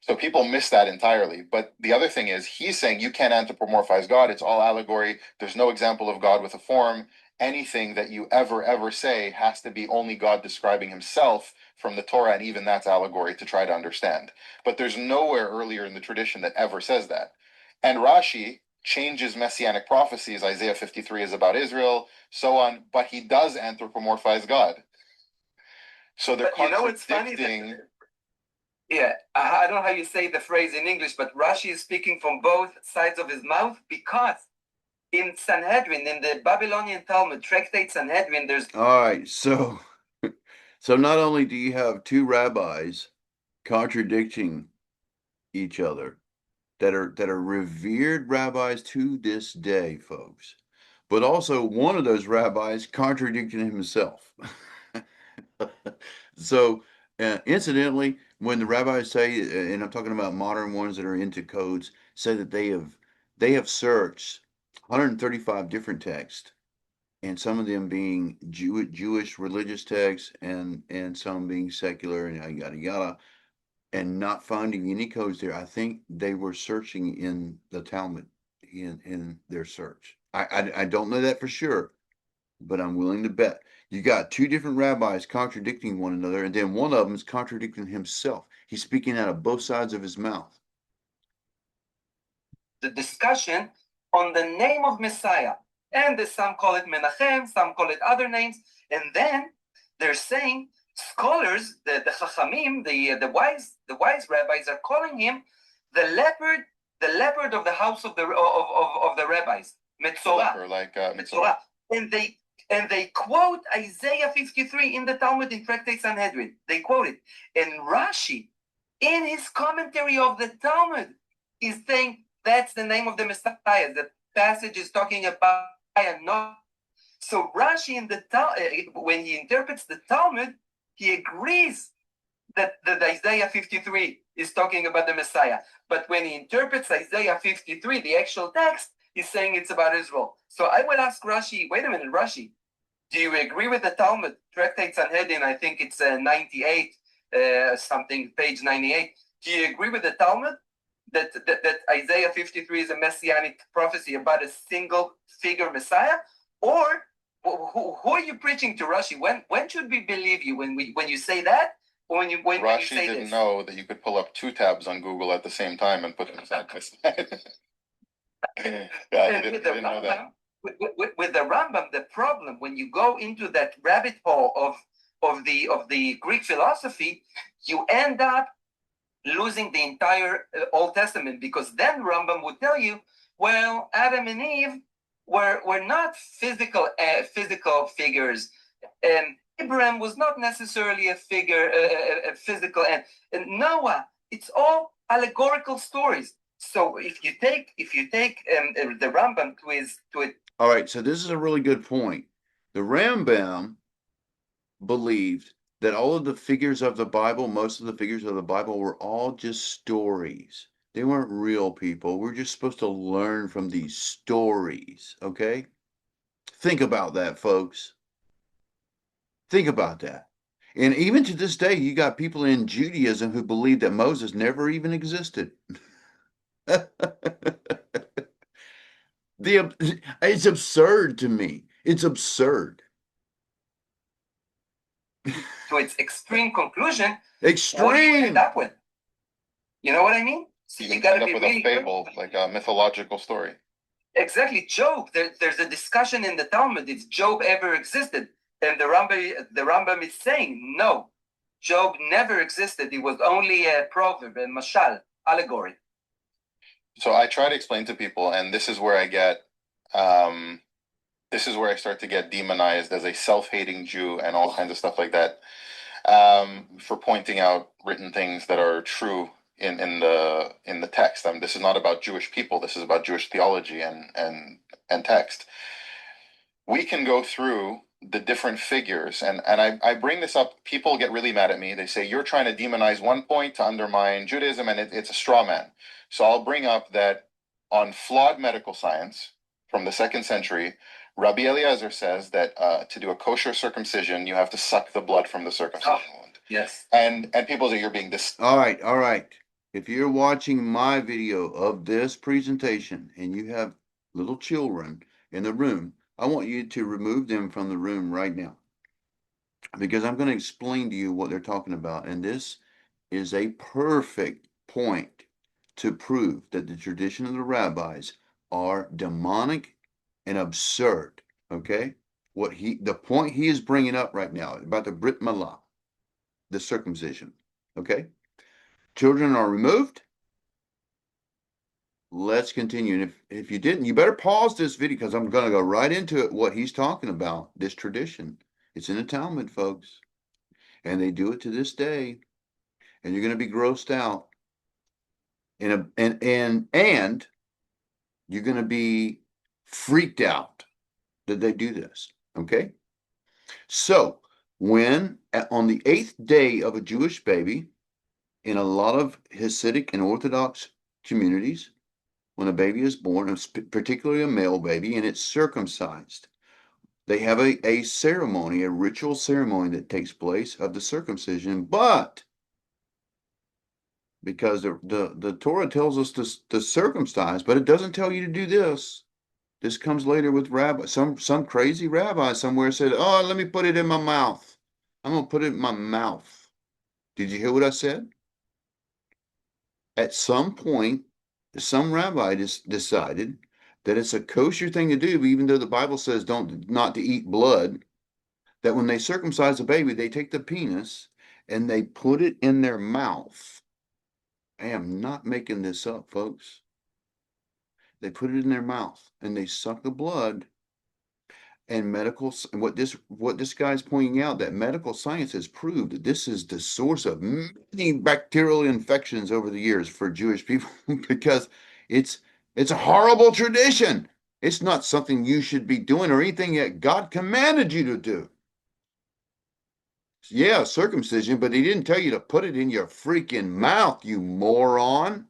So people miss that entirely. But the other thing is, he's saying you can't anthropomorphize God. It's all allegory. There's no example of God with a form. Anything that you ever say has to be only God describing himself from the Torah, and even that's allegory to try to understand. But there's nowhere earlier in the tradition that ever says that. And Rashi changes messianic prophecies. Isaiah 53 is about Israel, so on, but he does anthropomorphize God. So they're contradicting. Yeah, I don't know how you say the phrase in English, but Rashi is speaking from both sides of his mouth, because in Sanhedrin, in the Babylonian Talmud, Tractate Sanhedrin, there's... All right, so not only do you have two rabbis contradicting each other that are revered rabbis to this day, folks, but also one of those rabbis contradicting himself. So incidentally, when the rabbis say, and I'm talking about modern ones that are into codes, say that they have searched 135 different texts, and some of them being Jewish religious texts, and some being secular, and yada yada, and not finding any codes there. I think they were searching in the Talmud in their search. I don't know that for sure, but I'm willing to bet. You got two different rabbis contradicting one another, and then one of them is contradicting himself. He's speaking out of both sides of his mouth. The discussion on the name of Messiah, and some call it Menachem, some call it other names, and then they're saying scholars, the Chachamim, the wise rabbis are calling him the leopard of the house of the rabbis, Metzorah, like Metzorah, and they quote Isaiah 53 in the Talmud in Tractate Sanhedrin. They quote it. And Rashi, in his commentary of the Talmud, is saying that's the name of the Messiah. The passage is talking about no. So Rashi, when he interprets the Talmud, he agrees that Isaiah 53 is talking about the Messiah. But when he interprets Isaiah 53, the actual text, he's saying it's about Israel. So I would ask Rashi, wait a minute, Rashi, do you agree with the Talmud? Tractate Sanhedrin, I think it's 98, something, page 98. Do you agree with the Talmud that Isaiah 53 is a messianic prophecy about a single figure Messiah? Or who are you preaching to, Rashi? When should we believe you? When you say that? Or when you say didn't know that you could pull up two tabs on Google at the same time and put them side by side. I didn't know that. With the Rambam, the problem when you go into that rabbit hole of the Greek philosophy, you end up losing the entire Old Testament, because then Rambam would tell you, well, Adam and Eve were not physical figures, and Abraham was not necessarily a figure, a physical, and Noah. It's all allegorical stories. So if you take the Rambam to it. All right, so this is a really good point. The Rambam believed that all of the figures of the Bible, most of the figures of the Bible, were all just stories. They weren't real people. We're just supposed to learn from these stories, okay? Think about that, folks. Think about that. And even to this day, you got people in Judaism who believe that Moses never even existed. It's absurd to me. It's absurd. To its extreme conclusion. Extreme. What do you end up with? You know what I mean? So you got to be with really a fable, like a mythological story. Exactly. Job. There's a discussion in the Talmud if Job ever existed, and the Rambam is saying no, Job never existed. He was only a proverb, a mashal, allegory. So I try to explain to people, and this is where I get, this is where I start to get demonized as a self-hating Jew and all kinds of stuff like that. for pointing out written things that are true in the text. This is not about Jewish people. This is about Jewish theology and text. We can go through the different figures, and I bring this up. People get really mad at me. They say you're trying to demonize one point to undermine Judaism, and it's a straw man. So I'll bring up that on flawed medical science from the 2nd century, Rabbi Eliezer says that to do a kosher circumcision, you have to suck the blood from the circumcision wound. Yes. And people say you're being this. All right. If you're watching my video of this presentation and you have little children in the room, I want you to remove them from the room right now, because I'm going to explain to you what they're talking about. And this is a perfect point to prove that the tradition of the rabbis are demonic and absurd. Okay? The point he is bringing up right now about the Brit Milah, the circumcision. Okay? Children are removed. Let's continue. And if you didn't, you better pause this video, because I'm going to go right into it, what he's talking about, this tradition. It's in the Talmud, folks. And they do it to this day. And you're going to be grossed out. And you're going to be freaked out that they do this. Okay? So, when on the 8th day of a Jewish baby, in a lot of Hasidic and Orthodox communities, when a baby is born, particularly a male baby, and it's circumcised, they have a ceremony, a ritual ceremony that takes place of the circumcision. But because the Torah tells us to circumcise, but it doesn't tell you to do this. This comes later with rabbi. Some crazy rabbi somewhere said, "Oh, let me put it in my mouth. I'm going to put it in my mouth." Did you hear what I said? At some point, some rabbi just decided that it's a kosher thing to do, even though the Bible says not to eat blood, that when they circumcise a baby, they take the penis and they put it in their mouth. I am not making this up, folks. They put it in their mouth and they suck the blood. And what this guy's pointing out, that medical science has proved that this is the source of many bacterial infections over the years for Jewish people, because it's a horrible tradition. It's not something you should be doing or anything that God commanded you to do. Yeah, circumcision, but he didn't tell you to put it in your freaking mouth, you moron.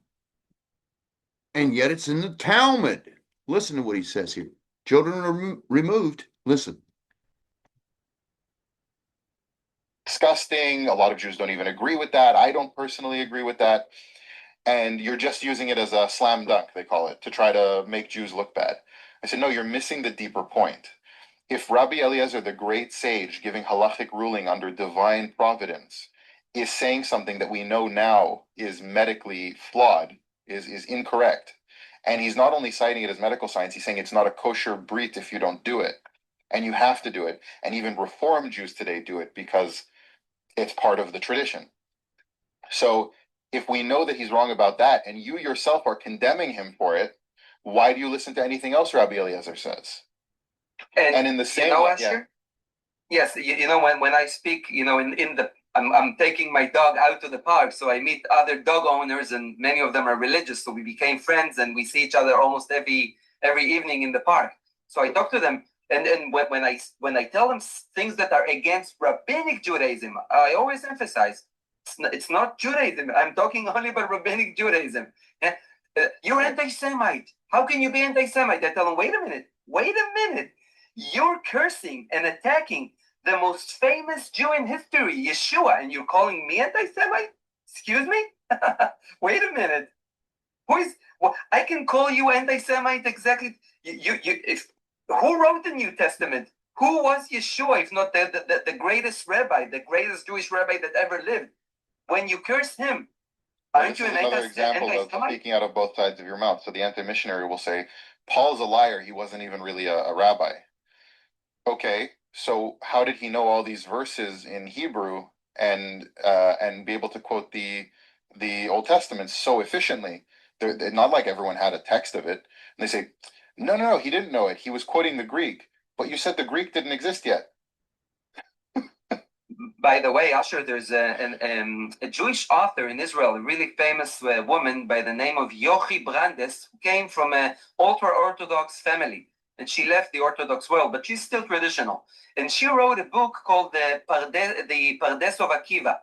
And yet it's in the Talmud. Listen to what he says here. Children are removed. Listen. Disgusting. A lot of Jews don't even agree with that. I don't personally agree with that. And you're just using it as a slam dunk, they call it, to try to make Jews look bad. I said, no, you're missing the deeper point. If Rabbi Eliezer, the great sage, giving halachic ruling under divine providence, is saying something that we know now is medically flawed, is incorrect, and he's not only citing it as medical science, he's saying it's not a kosher brit if you don't do it, and you have to do it. And even Reform Jews today do it because it's part of the tradition. So if we know that he's wrong about that, and you yourself are condemning him for it, why do you listen to anything else Rabbi Eliezer says? And in the same way, yes, when I speak, I'm taking my dog out to the park, so I meet other dog owners, and many of them are religious, so we became friends, and we see each other almost every evening in the park. So I talk to them, and when I tell them things that are against Rabbinic Judaism, I always emphasize it's not Judaism. I'm talking only about Rabbinic Judaism. You're anti-Semite. How can you be anti-Semite? I tell them, wait a minute. You're cursing and attacking the most famous Jew in history, Yeshua, and you're calling me anti-Semite? Excuse me? Wait a minute. I can call you anti-Semite exactly. Who wrote the New Testament? Who was Yeshua if not the greatest rabbi, the greatest Jewish rabbi that ever lived? When you curse him, aren't you another example of speaking out of both sides of your mouth? So the anti-missionary will say, Paul's a liar. He wasn't even really a rabbi. Okay, so how did he know all these verses in Hebrew and be able to quote the Old Testament so efficiently? They're not like everyone had a text of it. And they say, no, he didn't know it. He was quoting the Greek. But you said the Greek didn't exist yet. By the way, Asher, there's a Jewish author in Israel, a really famous woman by the name of Yochi Brandes, who came from an ultra-Orthodox family. And she left the Orthodox world, but she's still traditional. And she wrote a book called the Pardes of Akiva,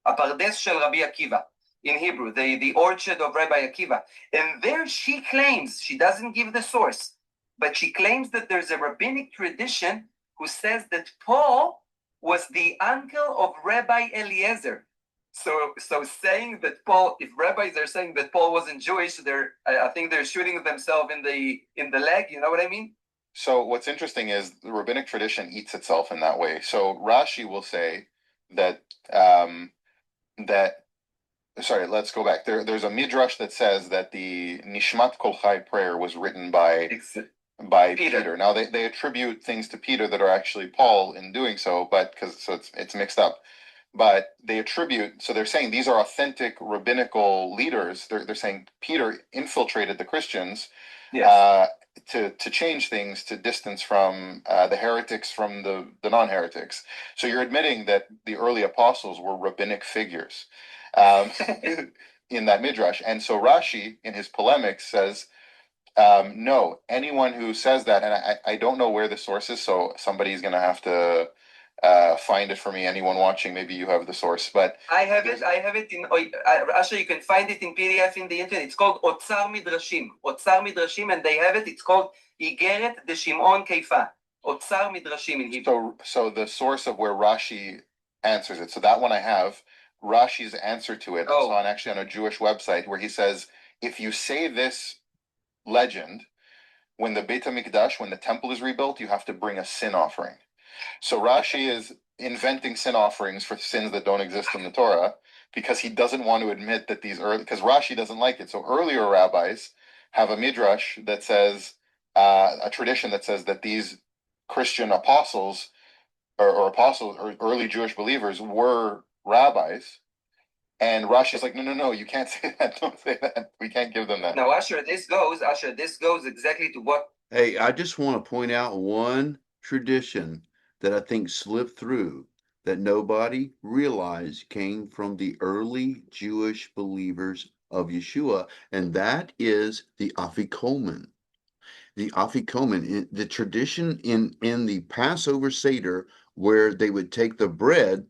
a Pardes shel Rabbi Akiva, in Hebrew, the orchard of Rabbi Akiva. And there she claims, she doesn't give the source, but she claims that there's a rabbinic tradition who says that Paul was the uncle of Rabbi Eliezer. So saying that Paul, if rabbis are saying that Paul wasn't Jewish, I think they're shooting themselves in the leg. You know what I mean? So what's interesting is the rabbinic tradition eats itself in that way. So Rashi will say that sorry, let's go back. There's a midrash that says that the Nishmat Kol Chai prayer was written by Peter. Now they attribute things to Peter that are actually Paul in doing so, but it's mixed up. But they attribute, so they're saying these are authentic rabbinical leaders. They're saying Peter infiltrated the Christians, yes, to change things, to distance from the heretics from the non-heretics. So you're admitting that the early apostles were rabbinic figures in that midrash. And so Rashi, in his polemics, says, no, anyone who says that, and I don't know where the source is, so somebody's going to have to find it for me. Anyone watching, maybe you have the source, but I have it in Asher, you can find it in PDF in the internet. It's called Otzar Midrashim, and they have it. It's called Igeret de Shimon Keifa. Otzar Midrashim in Hebrew. So the source of where Rashi answers it. So that one I have. Rashi's answer to it is on a Jewish website where he says, if you say this legend, when the Beit HaMikdash, when the temple is rebuilt, you have to bring a sin offering. So Rashi is inventing sin offerings for sins that don't exist in the Torah because he doesn't want to admit that because Rashi doesn't like it. So earlier rabbis have a midrash that says, a tradition that says that these Christian apostles or early Jewish believers were rabbis. And Rashi is like, no, you can't say that. Don't say that. We can't give them that. Now, Asher, this goes exactly to what. Hey, I just want to point out one tradition that I think slipped through that nobody realized came from the early Jewish believers of Yeshua, and that is the Afikomen. The Afikomen, the tradition in the Passover Seder, where they would take the bread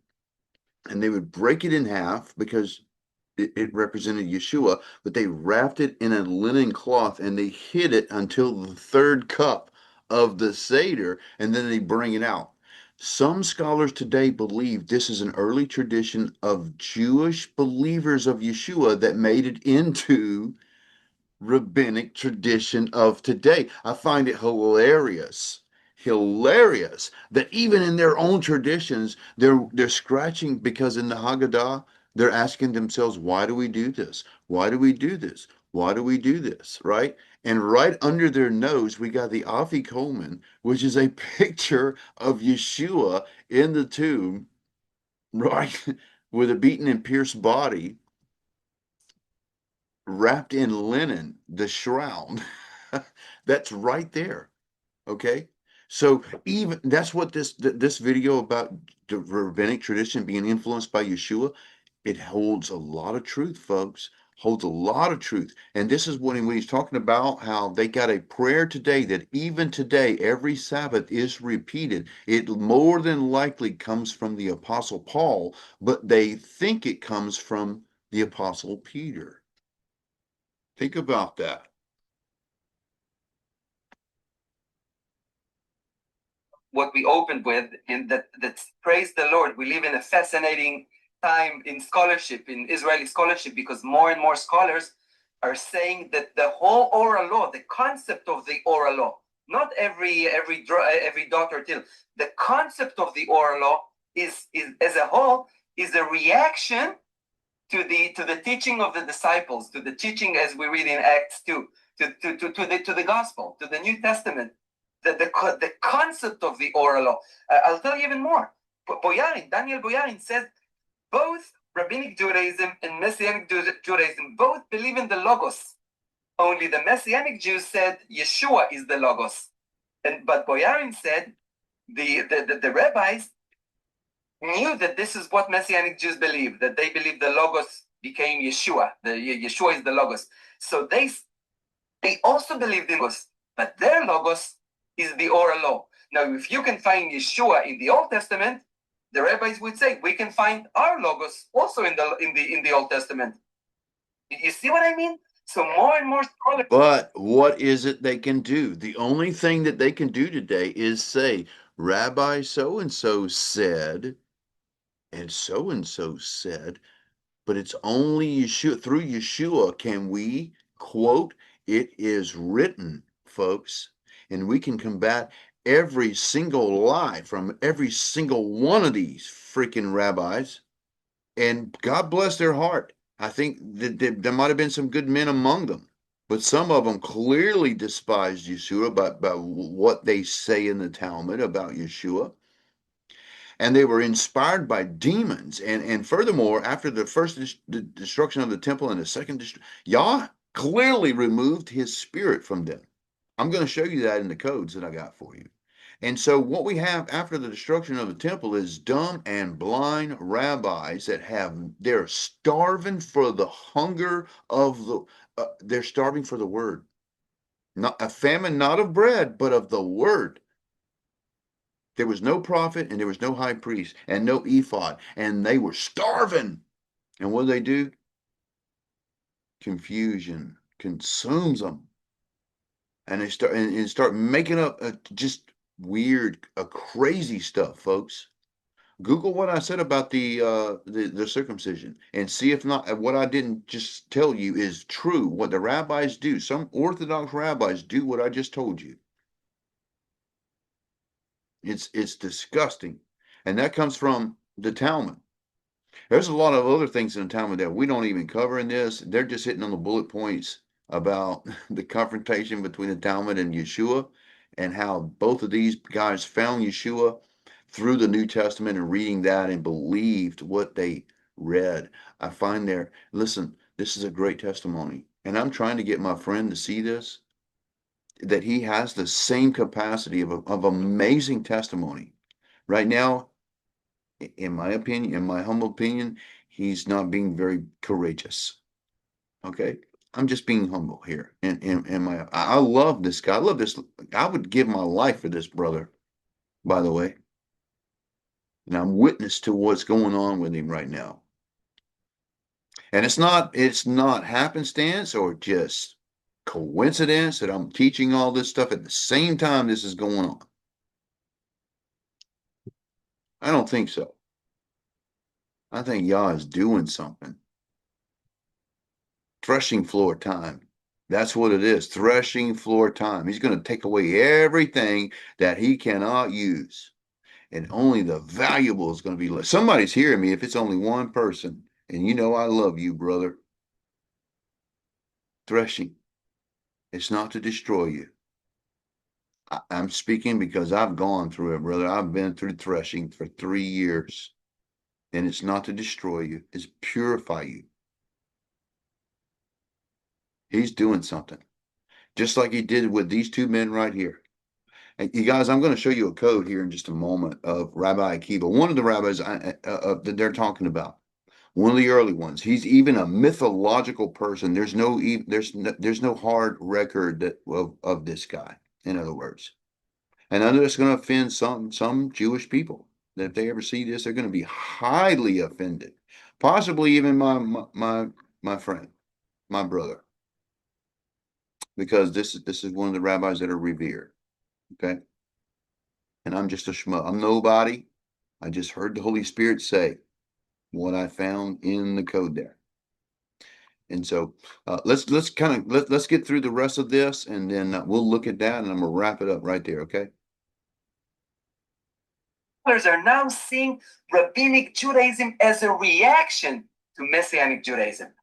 and they would break it in half because it represented Yeshua, but they wrapped it in a linen cloth and they hid it until the third cup of the Seder, and then they bring it out. Some scholars today believe this is an early tradition of Jewish believers of Yeshua that made it into rabbinic tradition of today. I find it hilarious that even in their own traditions, they're scratching, because in the Haggadah, they're asking themselves, why do we do this? Why do we do this? Why do we do this? Right? And right under their nose, we got the Afikomen, which is a picture of Yeshua in the tomb, right? With a beaten and pierced body, wrapped in linen, the shroud. That's right there. Okay. So even that's what this video about the rabbinic tradition being influenced by Yeshua, it holds a lot of truth, folks. Holds a lot of truth. And this is when he's talking about how they got a prayer today that even today, every Sabbath is repeated. It more than likely comes from the Apostle Paul, but they think it comes from the Apostle Peter. Think about that. What we opened with, in that praise the Lord, we live in a fascinating time in scholarship, in Israeli scholarship, because more and more scholars are saying that the whole oral law, the concept of the oral law, not every dot or till, the concept of the oral law is as a whole is a reaction to the teaching of the disciples, to the teaching as we read in Acts 2, to the gospel, to the New Testament. The concept of the oral law. I'll tell you even more. Daniel Boyarin says both Rabbinic Judaism and Messianic Judaism both believe in the Logos. Only the Messianic Jews said Yeshua is the Logos. But Boyarin said the rabbis knew that this is what Messianic Jews believe, that they believe the Logos became Yeshua. Yeshua is the Logos. So they also believed in Logos, but their Logos is the oral law. Now, if you can find Yeshua in the Old Testament, the rabbis would say we can find our Logos also in the Old Testament. You see what I mean? So more and more scholars. But what is it they can do? The only thing that they can do today is say, Rabbi so-and-so said, and so said, but it's only Yeshua, through Yeshua can we quote, it is written, folks, and we can combat every single lie from every single one of these freaking rabbis, and God bless their heart. I think that there might have been some good men among them, but some of them clearly despised Yeshua by what they say in the Talmud about Yeshua. And they were inspired by demons. And furthermore, after the first destruction of the temple and the second, Yah clearly removed his spirit from them. I'm going to show you that in the codes that I got for you. And so what we have after the destruction of the temple is dumb and blind rabbis that they're starving for the hunger of they're starving for the word. Not a famine, not of bread, but of the word. There was no prophet and there was no high priest and no ephod, and they were starving. And what do? Confusion consumes them. And they start making up just weird, crazy stuff, folks. Google what I said about the circumcision and see if not what I didn't just tell you is true. What the rabbis do, some Orthodox rabbis do what I just told you. It's disgusting, and that comes from the Talmud. There's a lot of other things in the Talmud that we don't even cover in this. They're just hitting on the bullet points about the confrontation between the Talmud and Yeshua, and how both of these guys found Yeshua through the New Testament and reading that and believed what they read. I find listen, this is a great testimony, and I'm trying to get my friend to see this, that he has the same capacity of amazing testimony. Right now, in my opinion, in my humble opinion, he's not being very courageous. Okay. I'm just being humble here. I love this guy. I love this. I would give my life for this brother, by the way. And I'm witness to what's going on with him right now. And it's not happenstance or just coincidence that I'm teaching all this stuff at the same time this is going on. I don't think so. I think Yah is doing something. Threshing floor time. That's what it is. Threshing floor time. He's going to take away everything that he cannot use. And only the valuable is going to be left. Somebody's hearing me if it's only one person. And you know I love you, brother. Threshing. It's not to destroy you. I'm speaking because I've gone through it, brother. I've been through threshing for 3 years. And it's not to destroy you. It's purify you. He's doing something. Just like he did with these two men right here. And you guys, I'm going to show you a code here in just a moment of Rabbi Akiva, one of the rabbis that they're talking about, one of the early ones. He's even a mythological person. There's no hard record of this guy, in other words. And I know it's going to offend some Jewish people. That if they ever see this, they're going to be highly offended. Possibly even my friend, my brother, because this is one of the rabbis that are revered. Okay. And I'm just a schmo. I'm nobody. I just heard the Holy Spirit say what I found in the code there. And so let's get through the rest of this, and then we'll look at that, and I'm gonna wrap it up right there. Okay. Are now seeing Rabbinic Judaism as a reaction to Messianic Judaism.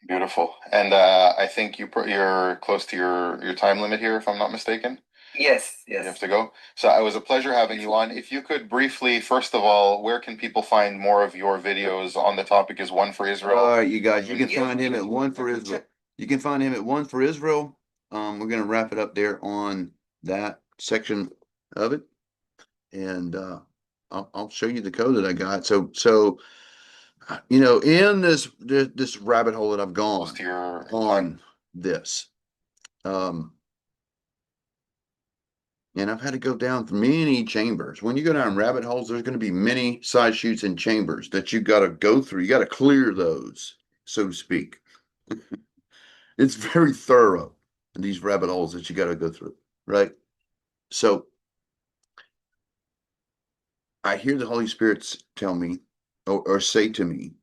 Beautiful. And I think you're close to your time limit here, if I'm not mistaken. Yes. You have to go. So it was a pleasure having you on. If you could briefly, first of all, where can people find more of your videos on the topic is One for Israel? All right, you guys, you can find him at One for Israel. You can find him at One for Israel. We're going to wrap it up there on that section of it. And I'll show you the code that I got. So you know, in this rabbit hole that I've gone Close to your on this, and I've had to go down many chambers. When you go down rabbit holes, there's going to be many side chutes and chambers that you got to go through. You got to clear those, so to speak. It's very thorough in these rabbit holes that you got to go through, right? So I hear the Holy Spirit tell me or say to me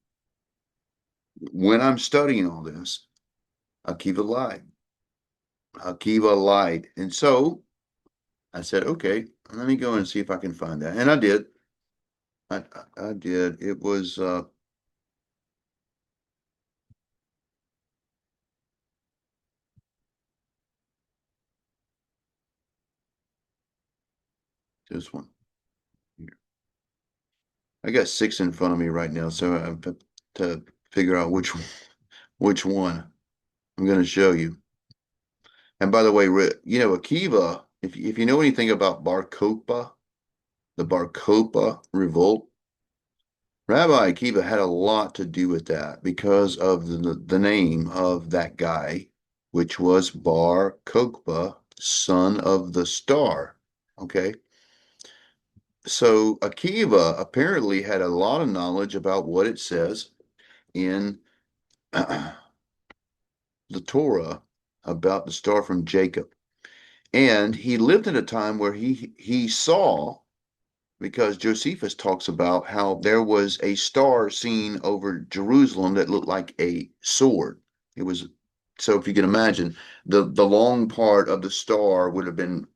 when I'm studying all this, Akiva lied. Akiva lied. And so I said, okay, let me go and see if I can find that. And I did. I did. It was this one here. I got 6 in front of me right now, so I have to figure out which one I'm going to show you. And by the way, you know, Akiva, if you know anything about Bar Kokhba, the Bar Kokhba revolt, Rabbi Akiva had a lot to do with that because of the name of that guy, which was Bar Kokhba, son of the star. Okay. So Akiva apparently had a lot of knowledge about what it says in the Torah about the star from Jacob. And he lived in a time where he saw, because Josephus talks about how there was a star seen over Jerusalem that looked like a sword. It was, so if you can imagine, the long part of the star would have been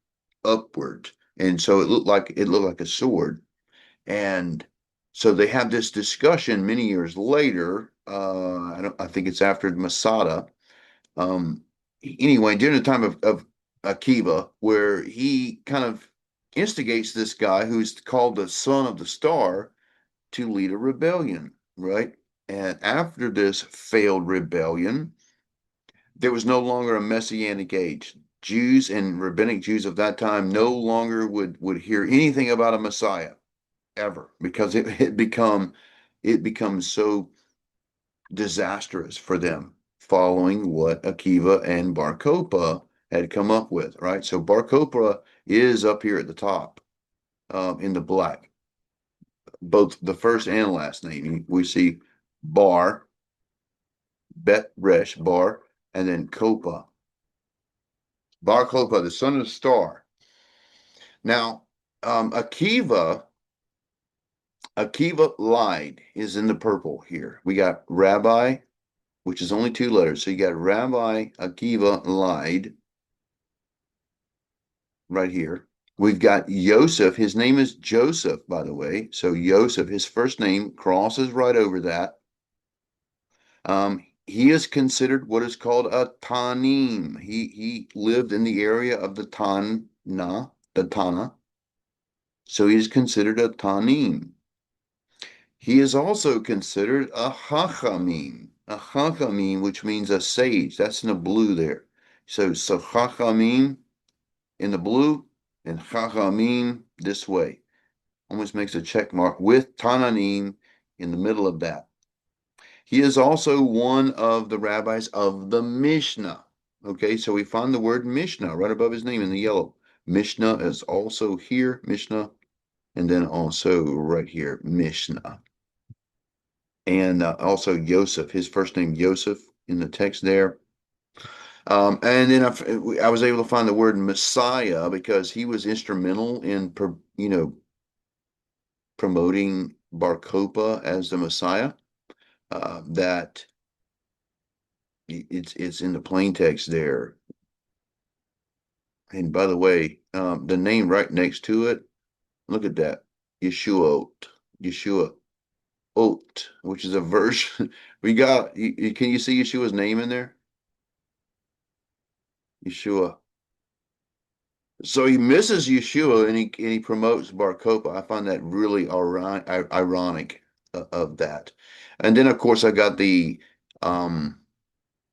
upward, and so it looked like a sword. And so they have this discussion many years later. I think it's after Masada. Anyway, during the time of Akiva, where he kind of instigates this guy who's called the son of the star to lead a rebellion, right? And after this failed rebellion, there was no longer a messianic age. Jews and rabbinic Jews of that time no longer would hear anything about a Messiah ever, because it becomes so disastrous for them following what Akiva and Bar Kokhba had come up with, right? So Bar Kokhba is up here at the top in the black, both the first and last name. We see Bar, Bet Resh, Bar, and then Kokhba. Bar Kokhba, the son of the star. Now, Akiva lied is in the purple here. We got Rabbi, which is only 2 letters. So you got Rabbi Akiva lied right here. We've got Yosef. His name is Joseph, by the way. So Yosef, his first name, crosses right over that. He is considered what is called a Tanim. He lived in the area of the Tana. So he is considered a Tanim. He is also considered a Chachamim. A Chachamim, which means a sage. That's in the blue there. So Chachamim in the blue and Chachamim this way. Almost makes a check mark with Tananim in the middle of that. He is also one of the rabbis of the Mishnah. Okay, so we find the word Mishnah right above his name in the yellow. Mishnah is also here, Mishnah, and then also right here, Mishnah. And also Yosef, his first name Yosef in the text there. And then I was able to find the word Messiah because he was instrumental in, promoting Bar Kokhba as the Messiah. That it's in the plain text there. And by the way, the name right next to it, look at that, Yeshua, which is a version. We got. Can you see Yeshua's name in there? Yeshua. So he misses Yeshua and he promotes Bar Kokhba. I find that really ironic of that. And then of course I got the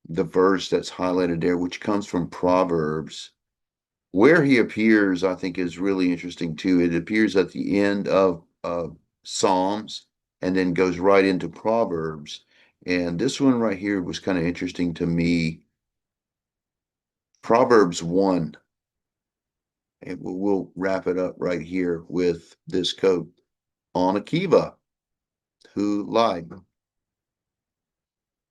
verse that's highlighted there, which comes from Proverbs, where he appears. I think is really interesting too. It appears at the end of Psalms and then goes right into Proverbs. And this one right here was kind of interesting to me. Proverbs 1. And we'll wrap it up right here with this quote on Akiva, who lied.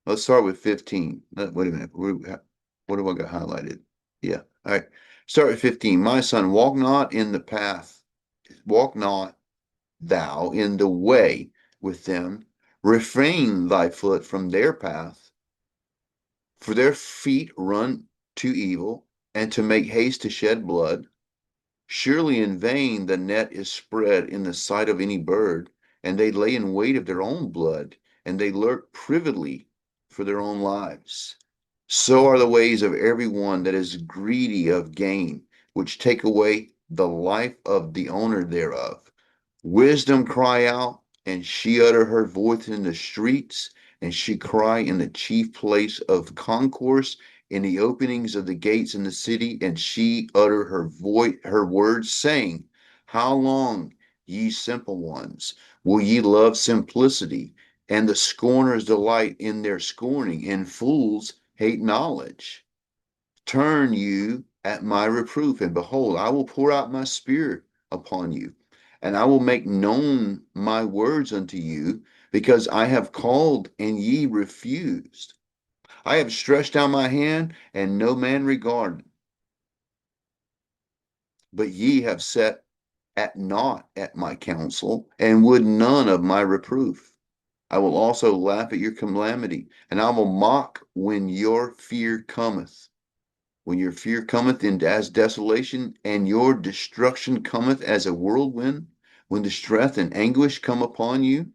Let's start with 15. Wait a minute. What do I got highlighted? Yeah. All right. Start with 15. My son, walk not in the path, walk not thou in the way with them. Refrain thy foot from their path, for their feet run to evil, and to make haste to shed blood. Surely in vain the net is spread in the sight of any bird, and they lay in wait of their own blood, and they lurk privily for their own lives. So are the ways of every one that is greedy of gain, which take away the life of the owner thereof. Wisdom cry out, and she utter her voice in the streets, and she cry in the chief place of concourse, in the openings of the gates in the city, and she utter her words, saying, How long, ye simple ones, will ye love simplicity? And the scorners delight in their scorning, and fools hate knowledge. Turn you at my reproof, and behold, I will pour out my spirit upon you, and I will make known my words unto you, because I have called and ye refused. I have stretched out my hand, and no man regarded. But ye have set at naught at my counsel, and would none of my reproof. I will also laugh at your calamity, and I will mock when your fear cometh. When your fear cometh in as desolation, and your destruction cometh as a whirlwind, when distress and anguish come upon you,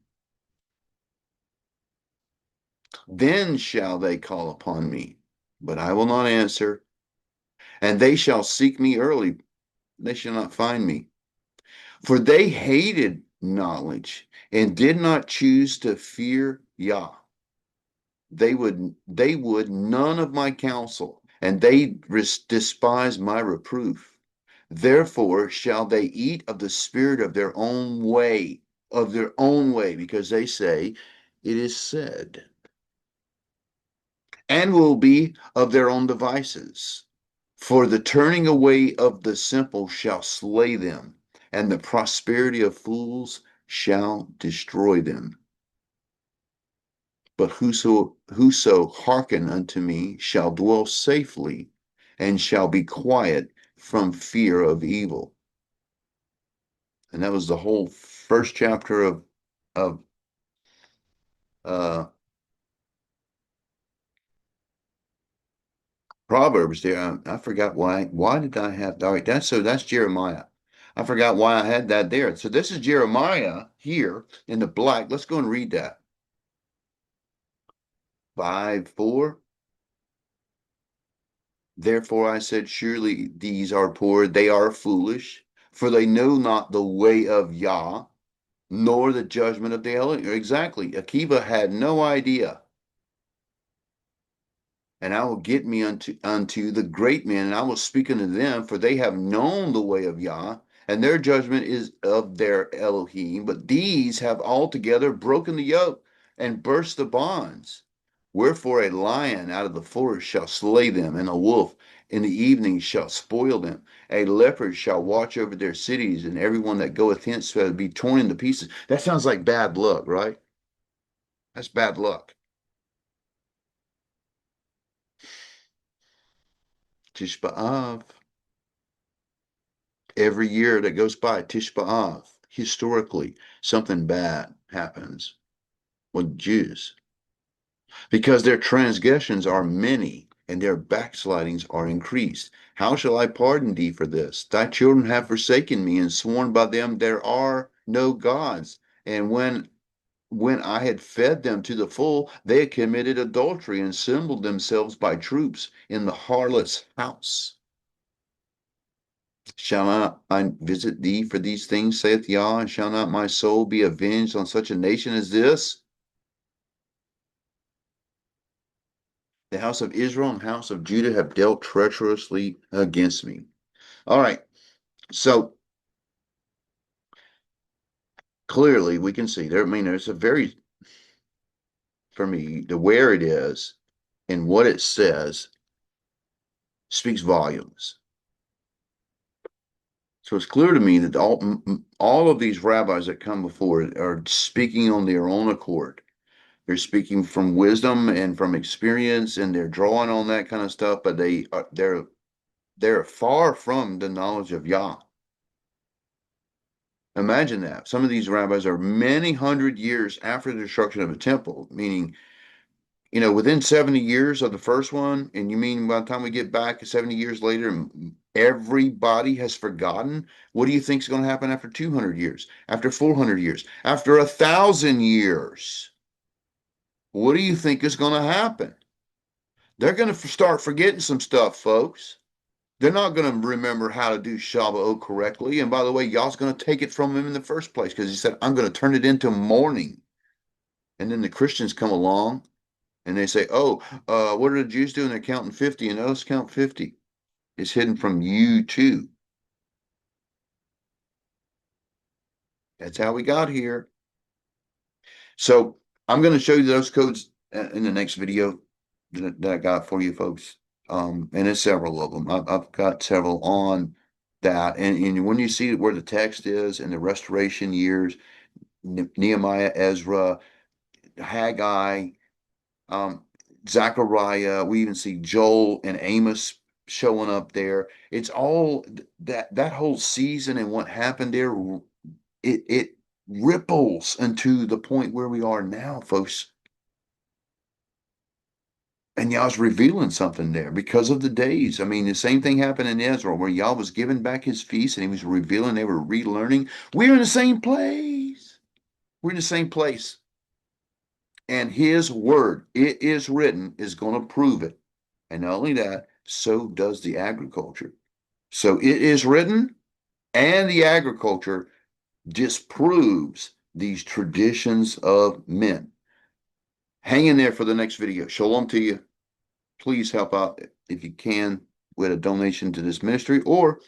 then shall they call upon me, but I will not answer. And they shall seek me early, they shall not find me. For they hated knowledge and did not choose to fear Yah. They would none of my counsel, and they despise my reproof. Therefore shall they eat of the spirit of their own way, because they say, it is said, and will be of their own devices. For the turning away of the simple shall slay them, and the prosperity of fools shall destroy them. But whoso hearken unto me shall dwell safely, and shall be quiet from fear of evil. And that was the whole first chapter of uh, Proverbs there. I forgot why. Why did I have? All right, that's Jeremiah. I forgot why I had that there. So this is Jeremiah here in the black. Let's go and read that. 5:4. Therefore I said, surely these are poor, they are foolish, for they know not the way of Yah, nor the judgment of the elect. Exactly. Akiva had no idea. And I will get me unto the great men, and I will speak unto them, for they have known the way of Yah, and their judgment is of their Elohim. But these have altogether broken the yoke and burst the bonds. Wherefore a lion out of the forest shall slay them, and a wolf in the evening shall spoil them. A leopard shall watch over their cities, and everyone that goeth hence shall be torn into pieces. That sounds like bad luck, right? That's bad luck. Tish B'Av. Every year that goes by, Tish B'Av, historically, something bad happens with Jews because their transgressions are many and their backslidings are increased. How shall I pardon thee for this? Thy children have forsaken me and sworn by them there are no gods. And when I had fed them to the full, they had committed adultery and assembled themselves by troops in the harlot's house. Shall not I visit thee for these things, saith Yah, and shall not my soul be avenged on such a nation as this? The house of Israel and house of Judah have dealt treacherously against me. All right, so clearly we can see there. I mean, there's a very, for me, the where it is and what it says speaks volumes. So it's clear to me that all of these rabbis that come before are speaking on their own accord. They're speaking from wisdom and from experience, and they're drawing on that kind of stuff. But they're far from the knowledge of Yah. Imagine that. Some of these rabbis are many hundred years after the destruction of a temple, meaning, within 70 years of the first one, and you mean by the time we get back 70 years later, everybody has forgotten? What do you think is going to happen after 200 years, after 400 years, after 1,000 years? What do you think is going to happen? They're going to start forgetting some stuff, folks. They're not going to remember how to do Shabbat correctly. And by the way, y'all's going to take it from him in the first place because he said, I'm going to turn it into mourning. And then the Christians come along and they say, what are the Jews doing? They're counting 50, and let's count 50. It's hidden from you too. That's how we got here. So I'm going to show you those codes in the next video that I got for you folks. And it's several of them. I've got several on that. And when you see where the text is and the restoration years, Nehemiah, Ezra, Haggai, Zechariah, we even see Joel and Amos showing up there. It's all that whole season and what happened there. It ripples into the point where we are now, folks. And Yah's revealing something there because of the days. I mean, the same thing happened in Israel where Yah was giving back his feast and he was revealing, they were relearning. We're in the same place. We're in the same place. And his word, it is written, is going to prove it. And not only that, so does the agriculture. So it is written, and the agriculture disproves these traditions of men. Hang in there for the next video. Shalom to you. Please help out if you can with a donation to this ministry, or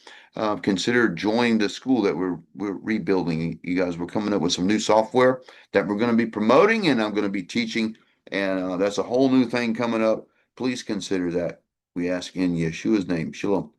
consider joining the school that we're rebuilding. You guys, we're coming up with some new software that we're going to be promoting, and I'm going to be teaching, and that's a whole new thing coming up. Please consider that. We ask in Yeshua's name. Shalom.